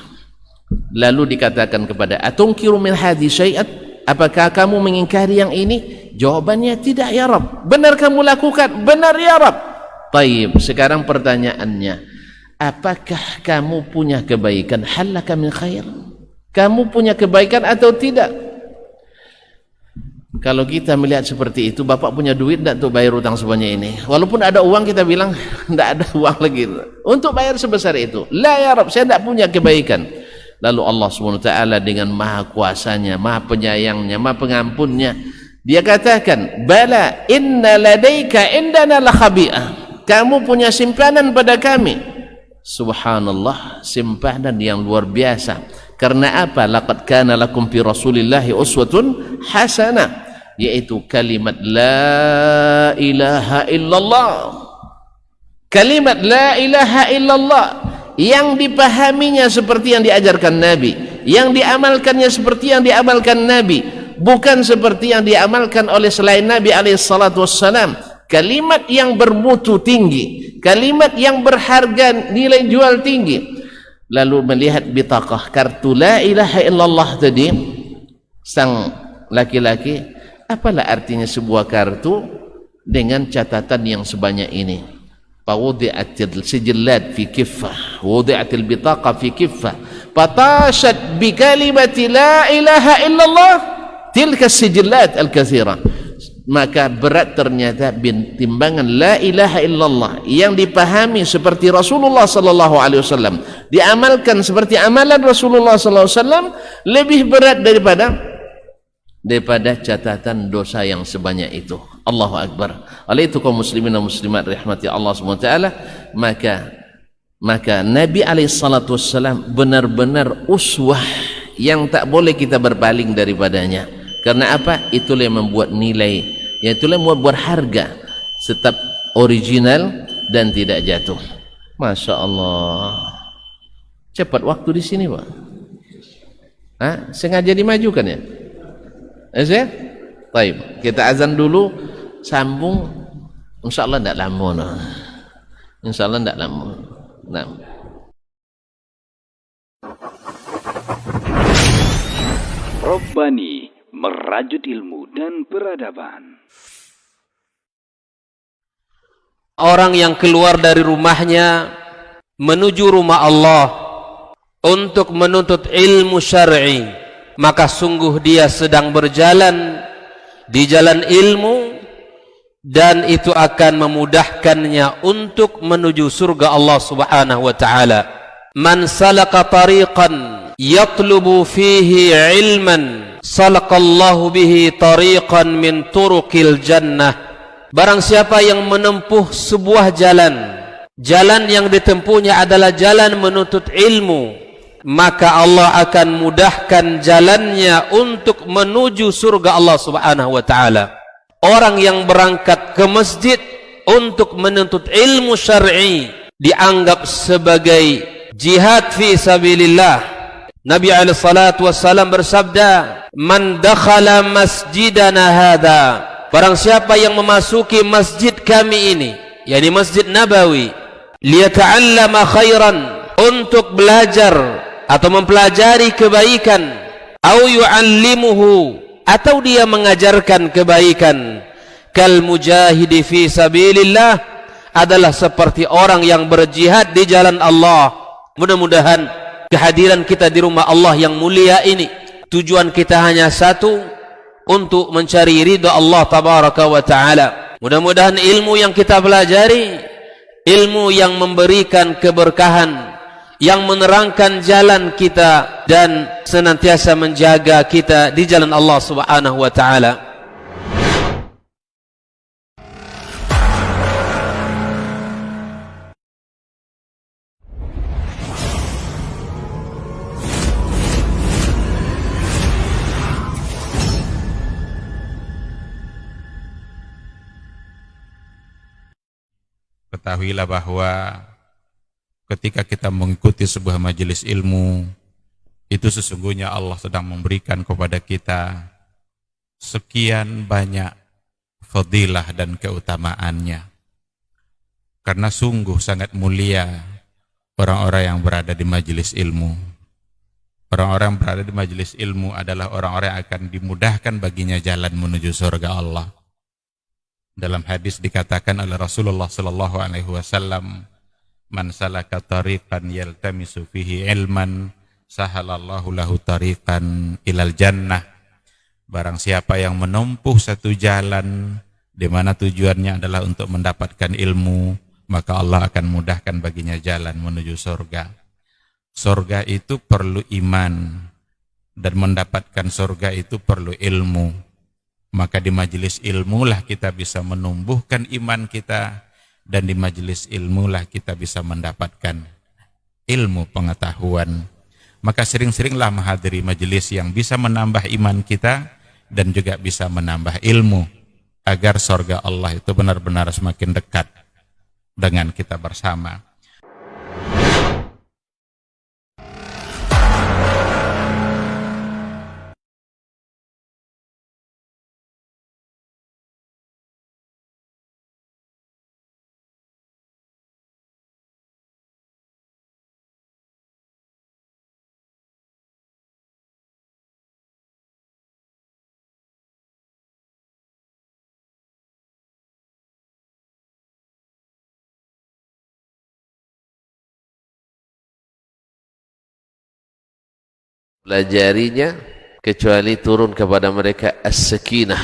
Lalu dikatakan kepada, atunkiru min hadhi syai'at, apakah kamu mengingkari yang ini? Jawabannya, tidak ya Rabb. Benar kamu lakukan? Benar ya Rabb. Taib, sekarang pertanyaannya, apakah kamu punya kebaikan? Halaka min khair? Kamu punya kebaikan atau tidak? Kalau kita melihat seperti itu, bapak punya duit tidak untuk bayar utang sebanyak ini? Walaupun ada uang, kita bilang tidak ada uang lagi untuk bayar sebesar itu. La ya Rabb, saya tidak punya kebaikan. Lalu Allah SWT dengan maha kuasanya, maha penyayangnya, maha pengampunnya, dia katakan, bala inna ladaika indana la khabi'ah, kamu punya simpanan pada kami. Subhanallah, simpanan yang luar biasa. Karena apa? Laqad kana lakum fi rasulillahi uswatun hasanah, yaitu kalimat la ilaha illallah. Kalimat la ilaha illallah yang dipahaminya seperti yang diajarkan Nabi, yang diamalkannya seperti yang diamalkan Nabi, bukan seperti yang diamalkan oleh selain Nabi alaihissalatu wassalam. Kalimat yang bermutu tinggi, kalimat yang berharga, nilai jual tinggi. Lalu melihat bitaqah, kartu la ilaha illallah tadi, sang laki-laki, apalah artinya sebuah kartu dengan catatan yang sebanyak ini? Fawudi'atil sijillat fi kiffah, wudi'atil bitaqah fi kiffah, fatashat bi kalimati la ilaha illallah tilka sijillat al-katsira. Maka berat ternyata timbangan la ilaha illallah yang dipahami seperti Rasulullah sallallahu alaihi wasallam, diamalkan seperti amalan Rasulullah sallallahu alaihi wasallam, lebih berat daripada catatan dosa yang sebanyak itu. Allahu akbar. Oleh itu kaum muslimin dan muslimat rahmati Allah SWT, maka Nabi alaihi salatu wassalam benar-benar uswah yang tak boleh kita berpaling daripadanya. Karena apa? Itulah yang membuat nilai, itulah yang membuat harga, tetap original dan tidak jatuh. Masya Allah, cepat waktu di sini Pak. Sengaja dimajukan ya? Baik, kita azan dulu, sambung. Insya Allah tidak lama. Insya Allah tidak lama. Nah. Rabbani, merajut ilmu dan peradaban. Orang yang keluar dari rumahnya menuju rumah Allah untuk menuntut ilmu syar'i, maka sungguh dia sedang berjalan di jalan ilmu, dan itu akan memudahkannya untuk menuju surga Allah Subhanahu wa taala. Man salaka tariqan yatlubu fihi ilman salaqallahu bihi tariqan min turuqil jannah. Barang siapa yang menempuh sebuah jalan yang ditempuhnya adalah jalan menuntut ilmu, maka Allah akan mudahkan jalannya untuk menuju surga Allah Subhanahu wa taala. Orang yang berangkat ke masjid untuk menuntut ilmu syar'i dianggap sebagai jihad fi sabilillah. Nabi alaihi salatu wassalam bersabda, "Man dakhala masjidana hadza", barang siapa yang memasuki masjid kami ini, yakni Masjid Nabawi, liyata'allama khairan, untuk belajar atau mempelajari kebaikan, au yu'allimuhu, atau dia mengajarkan kebaikan, kal mujahidi fi sabilillah, adalah seperti orang yang berjihad di jalan Allah. Mudah-mudahan kehadiran kita di rumah Allah yang mulia ini, tujuan kita hanya satu, untuk mencari ridha Allah tabaraka wa taala. Mudah-mudahan ilmu yang kita pelajari, ilmu yang memberikan keberkahan, yang menerangkan jalan kita dan senantiasa menjaga kita di jalan Allah Subhanahu wa taala. Ketahuilah bahwa ketika kita mengikuti sebuah majelis ilmu, itu sesungguhnya Allah sedang memberikan kepada kita sekian banyak fadilah dan keutamaannya. Karena sungguh sangat mulia orang-orang yang berada di majelis ilmu. Orang-orang yang berada di majelis ilmu adalah orang-orang yang akan dimudahkan baginya jalan menuju surga Allah. Dalam hadis dikatakan oleh Rasulullah sallallahu alaihi wasallam, "Man salaka tariqan yaltamisu fihi ilman, sahalallahu lahu tariqan ilal jannah." Barang siapa yang menempuh satu jalan di mana tujuannya adalah untuk mendapatkan ilmu, maka Allah akan mudahkan baginya jalan menuju surga. Surga itu perlu iman, dan mendapatkan surga itu perlu ilmu. Maka di majelis ilmulah kita bisa menumbuhkan iman kita, dan di majelis ilmulah kita bisa mendapatkan ilmu pengetahuan. Maka sering-seringlah menghadiri majelis yang bisa menambah iman kita dan juga bisa menambah ilmu, agar surga Allah itu benar-benar semakin dekat dengan kita bersama. Pelajarinya kecuali turun kepada mereka as-sakinah,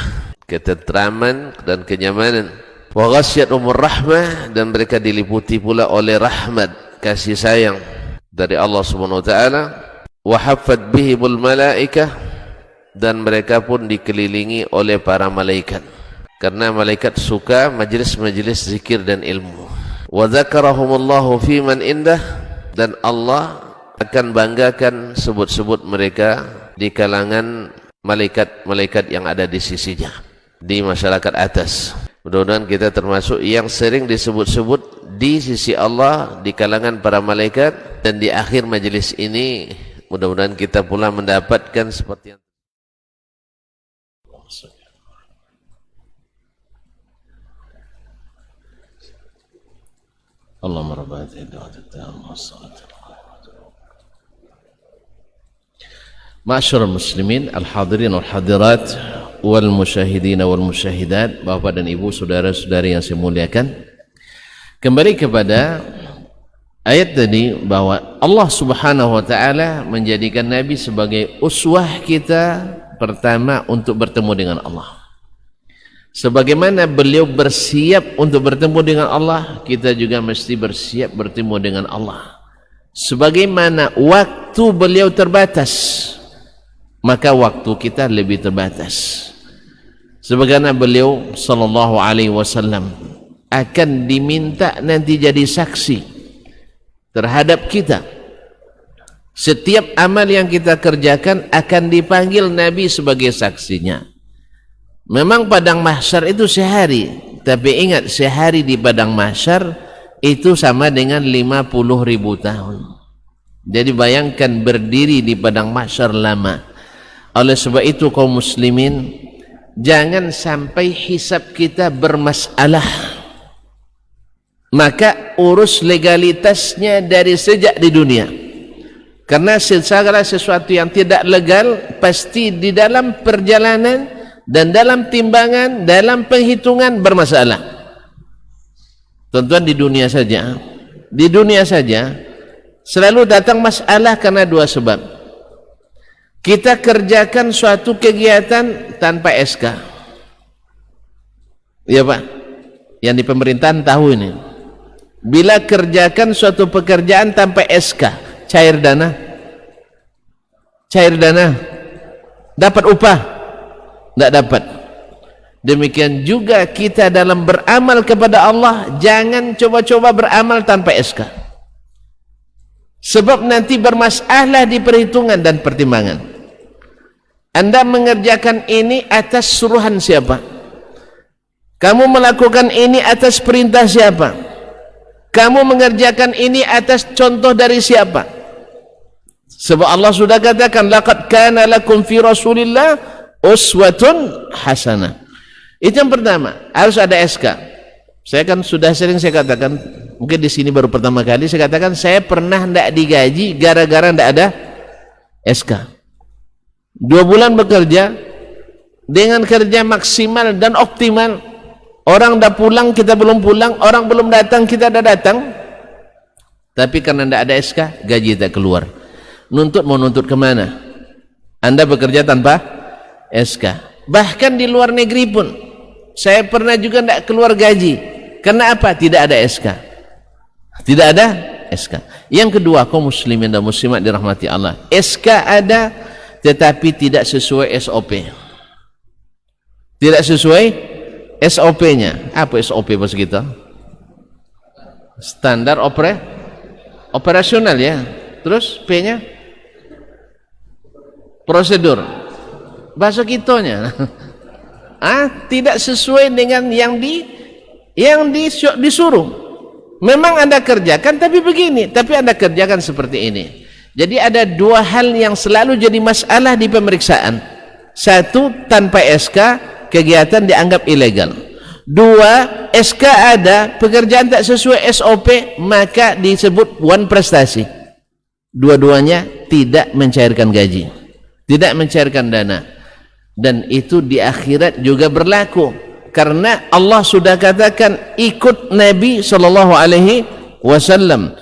ketentraman dan kenyamanan. Wa ghasyiyatuhumur rahmah, dan mereka diliputi pula oleh rahmat, kasih sayang dari Allah Subhanahu wa taala. Wa haffat bihimul malaikah, dan mereka pun dikelilingi oleh para malaikat, karena malaikat suka majelis-majelis zikir dan ilmu. Wa dzakarahumullahu fi man indah, dan Allah akan banggakan sebut-sebut mereka di kalangan malaikat-malaikat yang ada di sisinya, di masyarakat atas. Mudah-mudahan kita termasuk yang sering disebut-sebut di sisi Allah, di kalangan para malaikat, dan di akhir majelis ini mudah-mudahan kita pula mendapatkan seperti yang Allahumma rabb hadhihi ad-da'wati at-tammah was-salatu. Ma'asyiral muslimin, al-hadirin wal hadirat wal musyahidin wal musyahidat, Bapak dan Ibu, saudara-saudari yang saya muliakan. Kembali kepada ayat tadi, bahwa Allah Subhanahu wa taala menjadikan Nabi sebagai uswah kita pertama untuk bertemu dengan Allah. Sebagaimana beliau bersiap untuk bertemu dengan Allah, kita juga mesti bersiap bertemu dengan Allah. Sebagaimana waktu beliau terbatas, maka waktu kita lebih terbatas. Sebagaimana beliau sallallahu alaihi wasallam akan diminta nanti jadi saksi terhadap kita. Setiap amal yang kita kerjakan akan dipanggil Nabi sebagai saksinya. Memang padang mahsyar itu sehari, tapi ingat, sehari di padang mahsyar itu sama dengan 50.000 tahun. Jadi bayangkan berdiri di padang mahsyar lama. Oleh sebab itu kaum muslimin, jangan sampai hisab kita bermasalah. Maka urus legalitasnya dari sejak di dunia. Karena segala sesuatu yang tidak legal pasti di dalam perjalanan dan dalam timbangan, dalam penghitungan bermasalah. Tuan-tuan, di dunia saja, selalu datang masalah karena dua sebab. Kita kerjakan suatu kegiatan tanpa SK. Ya Pak, yang di pemerintahan tahu ini. Bila kerjakan suatu pekerjaan tanpa SK, cair dana, dapat upah, tidak dapat. Demikian juga kita dalam beramal kepada Allah, jangan coba-coba beramal tanpa SK. Sebab nanti bermasalah di perhitungan dan pertimbangan. Anda mengerjakan ini atas suruhan siapa? Kamu melakukan ini atas perintah siapa? Kamu mengerjakan ini atas contoh dari siapa? Sebab Allah sudah katakan, laqad kana lakum fi Rasulillah uswatun hasanah. Itu yang pertama, harus ada SK. Saya kan sudah sering saya katakan, mungkin di sini baru pertama kali saya katakan, saya pernah tidak digaji gara-gara tidak ada SK. 2 bulan bekerja dengan kerja maksimal dan optimal. Orang dah pulang, kita belum pulang. Orang belum datang, kita dah datang. Tapi karena tidak ada SK, gaji tak keluar. Mau nuntut kemana? Anda bekerja tanpa SK. Bahkan di luar negeri pun, saya pernah juga tidak keluar gaji. Karena apa? Tidak ada SK. Tidak ada SK. Yang kedua, kaum muslimin dan muslimat dirahmati Allah, SK ada, tetapi tidak sesuai SOP. Tidak sesuai SOP-nya. Apa SOP bahasa kita? Standar operasional ya. Terus P-nya? Prosedur. Bahasa kitanya. Tidak sesuai dengan yang disuruh. Memang Anda kerjakan tapi begini, tapi Anda kerjakan seperti ini. Jadi ada 2 hal yang selalu jadi masalah di pemeriksaan. 1, tanpa SK, kegiatan dianggap ilegal. 2, SK ada, pekerjaan tak sesuai SOP, maka disebut wan prestasi. Dua-duanya tidak mencairkan gaji, tidak mencairkan dana. Dan itu di akhirat juga berlaku. Karena Allah sudah katakan, ikut Nabi SAW.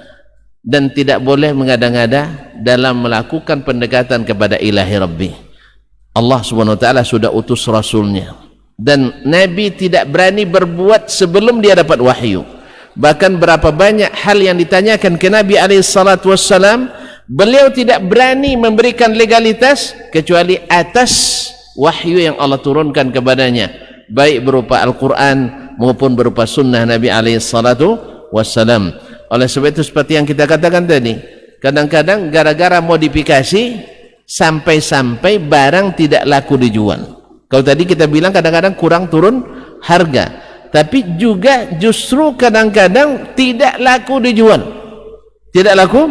Dan tidak boleh mengada-ngada dalam melakukan pendekatan kepada ilahi Rabbi. Allah subhanahu wa ta'ala sudah utus Rasulnya, dan Nabi tidak berani berbuat sebelum dia dapat wahyu. Bahkan berapa banyak hal yang ditanyakan ke Nabi SAW, beliau tidak berani memberikan legalitas kecuali atas wahyu yang Allah turunkan kepadanya, baik berupa Al-Quran maupun berupa sunnah Nabi SAW. Oleh sebab itu seperti yang kita katakan tadi, kadang-kadang gara-gara modifikasi sampai-sampai barang tidak laku dijual. Kalau tadi kita bilang kadang-kadang kurang turun harga, tapi juga justru kadang-kadang tidak laku dijual. Tidak laku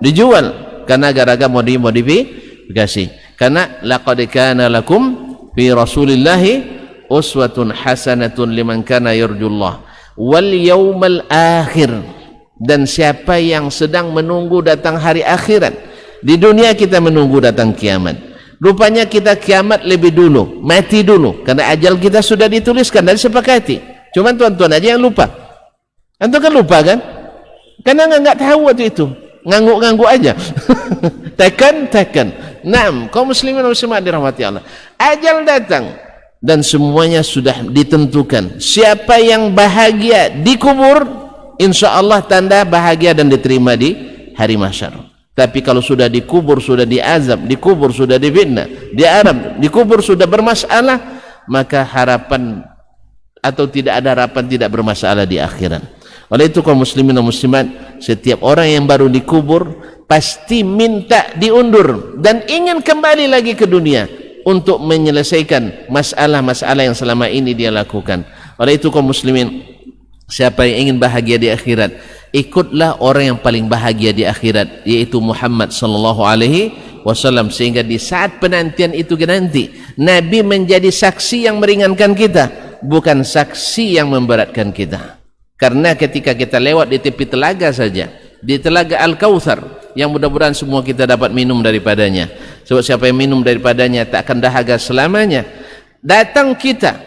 dijual karena gara-gara modifikasi. Karena laqad kana lakum fi Rasulillahi uswatun hasanatun liman kana yarjullah wal yaumal akhir. Dan siapa yang sedang menunggu datang hari akhirat. Di dunia kita menunggu datang kiamat. Rupanya kita kiamat lebih dulu, mati dulu, karena ajal kita sudah dituliskan dan disepakati. Cuman tuan-tuan aja yang lupa. Antum kan lupa kan? Karena enggak tahu waktu itu, ngangguk-ngangguk aja. Tekan. Naam, kaum muslimin dan muslimat dirahmati Allah. Ajal datang dan semuanya sudah ditentukan. Siapa yang bahagia dikubur, insya Allah tanda bahagia dan diterima di hari mahsyar. Tapi kalau sudah dikubur, sudah diazab, dikubur, sudah difitnah, diarab, dikubur, sudah bermasalah, maka harapan atau tidak ada harapan tidak bermasalah di akhirat. Oleh itu kaum muslimin dan muslimat, setiap orang yang baru dikubur pasti minta diundur dan ingin kembali lagi ke dunia untuk menyelesaikan masalah-masalah yang selama ini dia lakukan. Oleh itu kaum muslimin, siapa yang ingin bahagia di akhirat, ikutlah orang yang paling bahagia di akhirat, yaitu Muhammad sallallahu alaihi wasallam. Sehingga di saat penantian itu nanti, Nabi menjadi saksi yang meringankan kita, bukan saksi yang memberatkan kita. Karena ketika kita lewat di tepi telaga saja, di telaga Al-Kautsar, yang mudah-mudahan semua kita dapat minum daripadanya. Sebab siapa yang minum daripadanya tak akan dahaga selamanya. Datang kita,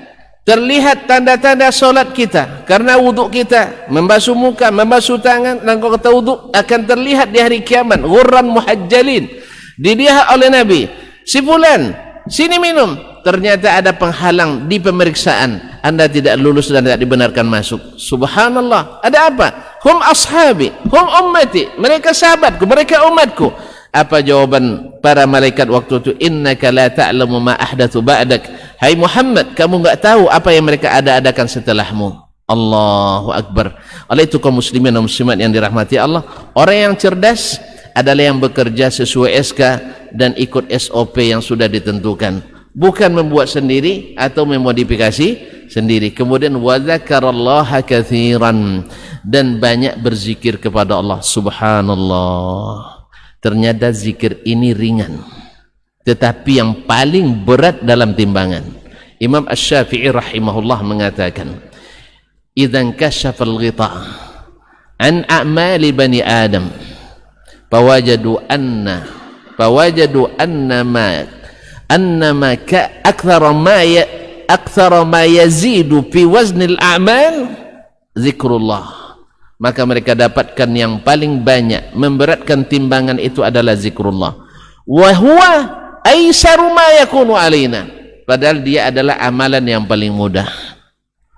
terlihat tanda-tanda solat kita, karena wuduk kita, membasuh muka, membasuh tangan, dan kalau kata wuduk akan terlihat di hari kiamat, ghurran muhajjalin, dilihat oleh Nabi Si fulan, sini minum. Ternyata ada penghalang di pemeriksaan. Anda tidak lulus dan tidak dibenarkan masuk. Subhanallah. Ada apa? Hum ashabi, hum ummati. Mereka sahabatku, mereka umatku. Apa jawaban para malaikat waktu itu? Innaka la ta'lamu ma ahdatsu ba'dak. Hai Muhammad, kamu enggak tahu apa yang mereka ada-adakan setelahmu. Allahu Akbar. Oleh itu kaum muslimin dan muslimat yang dirahmati Allah, orang yang cerdas adalah yang bekerja sesuai SK dan ikut SOP yang sudah ditentukan, bukan membuat sendiri atau memodifikasi sendiri. Kemudian wa dzakarallaha katsiran, dan banyak berzikir kepada Allah. Subhanallah. Ternyata zikir ini ringan, tetapi yang paling berat dalam timbangan. Imam Asy-Syafi'i rahimahullah mengatakan, idzan kasyafal ghita' an a'mali bani Adam fawajadu annama ka aktsara ma yazidu fi waznil a'mal zikrullah. Maka mereka dapatkan yang paling banyak memberatkan timbangan itu adalah zikrullah. Wa huwa aisaru ma yakunu alaina. Padahal dia adalah amalan yang paling mudah.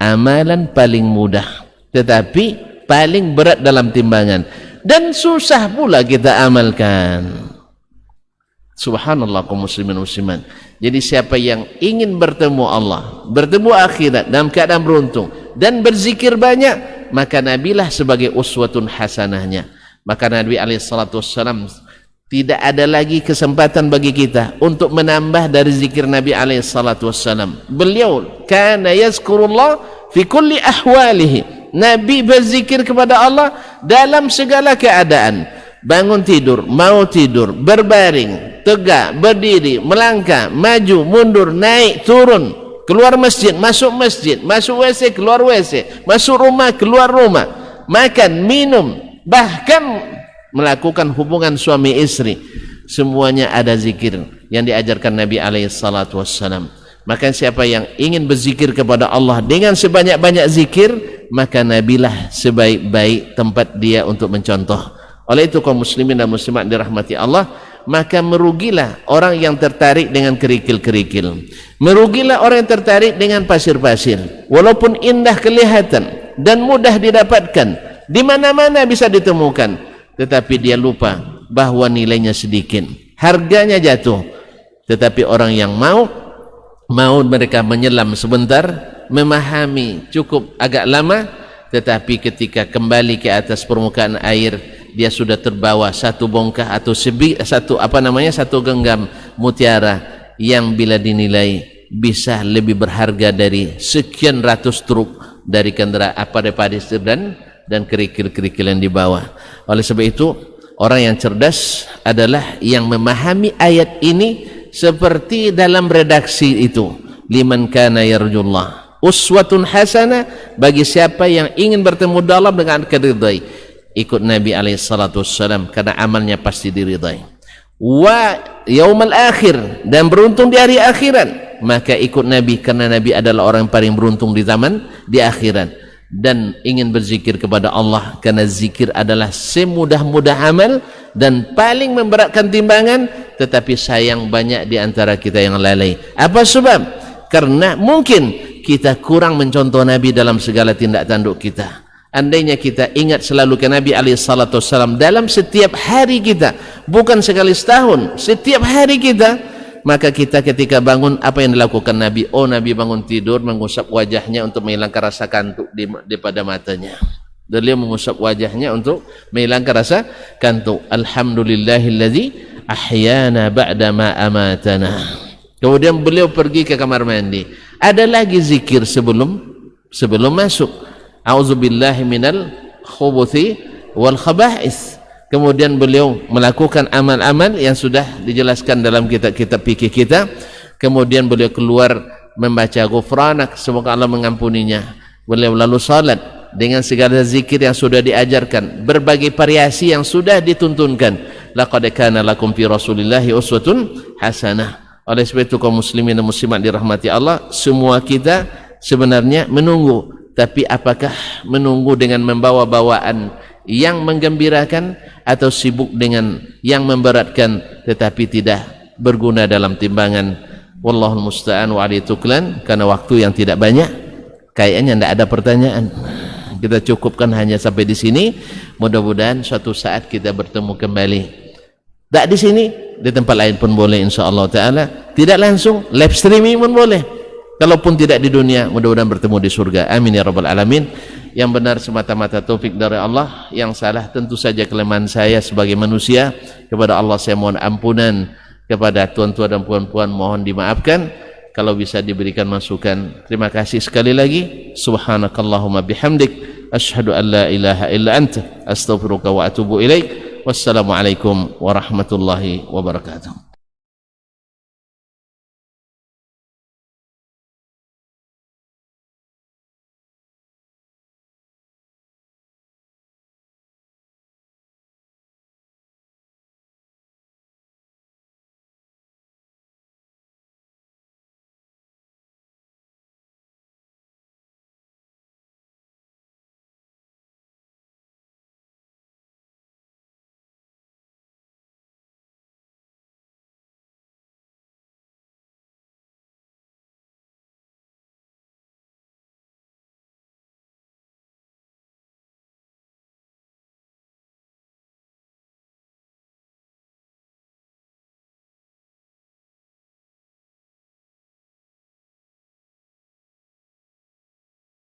Amalan paling mudah, tetapi paling berat dalam timbangan, dan susah pula kita amalkan. Subhanallah kaum muslimin muslimat. Jadi siapa yang ingin bertemu Allah, bertemu akhirat dalam keadaan beruntung dan berzikir banyak, maka nabilah sebagai uswatun hasanahnya. Maka Nabi SAW tidak ada lagi kesempatan bagi kita untuk menambah dari zikir Nabi SAW. Beliau kana yazkurullah fi kulli ahwalihi. Nabi berzikir kepada Allah dalam segala keadaan. Bangun tidur, mau tidur, berbaring, tegak, berdiri, melangkah, maju, mundur, naik, turun, keluar masjid, masuk WC, keluar WC, masuk rumah, keluar rumah, makan, minum, bahkan melakukan hubungan suami istri. Semuanya ada zikir yang diajarkan Nabi SAW. Maka siapa yang ingin berzikir kepada Allah dengan sebanyak-banyak zikir, maka nabilah sebaik-baik tempat dia untuk mencontoh. Oleh itu kaum muslimin dan muslimat dirahmati Allah, maka merugilah orang yang tertarik dengan kerikil-kerikil, merugilah orang yang tertarik dengan pasir-pasir. Walaupun indah kelihatan dan mudah didapatkan, di mana-mana bisa ditemukan, tetapi dia lupa bahwa nilainya sedikit, harganya jatuh. Tetapi orang yang mau mereka menyelam sebentar, memahami cukup agak lama, tetapi ketika kembali ke atas permukaan air, dia sudah terbawa satu bongkah atau satu genggam mutiara yang bila dinilai bisa lebih berharga dari sekian ratus truk dari kendaraan padis dan kerikil-kerikil yang dibawa. Oleh sebab itu, orang yang cerdas adalah yang memahami ayat ini seperti dalam redaksi itu, liman kana yarjullah uswatun hasanah, bagi siapa yang ingin bertemu dalam dengan keridai. Ikut Nabi SAW karena amalnya pasti diridai. Wa yaumal akhir, dan beruntung di hari akhirat. Maka ikut Nabi karena Nabi adalah orang yang paling beruntung di zaman di akhirat. Dan ingin berzikir kepada Allah karena zikir adalah semudah-mudah amal dan paling memberatkan timbangan. Tetapi sayang banyak di antara kita yang lalai. Apa sebab? Karena mungkin kita kurang mencontoh Nabi dalam segala tindak tanduk kita. Andainya kita ingat selalu ke Nabi SAW dalam setiap hari kita, bukan sekali setahun, setiap hari kita, maka kita ketika bangun, apa yang dilakukan Nabi? Oh, Nabi bangun tidur mengusap wajahnya untuk menghilangkan rasa kantuk di pada matanya. Beliau mengusap wajahnya untuk menghilangkan rasa kantuk. Alhamdulillahilladzi ahyana ba'da ma amatana. Kemudian beliau pergi ke kamar mandi. Ada lagi zikir sebelum masuk. A'udzubillahi minal khubuthi wal khaba'is. Kemudian beliau melakukan amal-amal yang sudah dijelaskan dalam kitab-kitab fikih kita. Kemudian beliau keluar membaca ghufranak, semoga Allah mengampuninya. Beliau lalu salat dengan segala zikir yang sudah diajarkan, berbagai variasi yang sudah dituntunkan. Laqad kana lakum fi Rasulillahi uswatun hasanah. Oleh sebab itu kaum muslimin dan muslimat dirahmati Allah, semua kita sebenarnya menunggu. Tapi apakah menunggu dengan membawa bawaan yang menggembirakan atau sibuk dengan yang memberatkan, tetapi tidak berguna dalam timbangan. Wallahul musta'an wa alaihi tuklan. Karena waktu yang tidak banyak, kayaknya tidak ada pertanyaan. Kita cukupkan hanya sampai di sini. Mudah-mudahan suatu saat kita bertemu kembali. Tak di sini, di tempat lain pun boleh insyaallah taala. Tidak langsung, live streaming pun boleh. Kalaupun tidak di dunia, mudah-mudahan bertemu di surga. Amin ya rabbal alamin. Yang benar semata-mata taufik dari Allah, yang salah tentu saja kelemahan saya sebagai manusia. Kepada Allah saya mohon ampunan, kepada tuan-tuan dan puan-puan mohon dimaafkan. Kalau bisa diberikan masukan, terima kasih sekali lagi. Subhanakallahumma bihamdik, asyhadu an la ilaha illa anta, astaghfiruka wa atubu ilaik. Wassalamualaikum warahmatullahi wabarakatuh.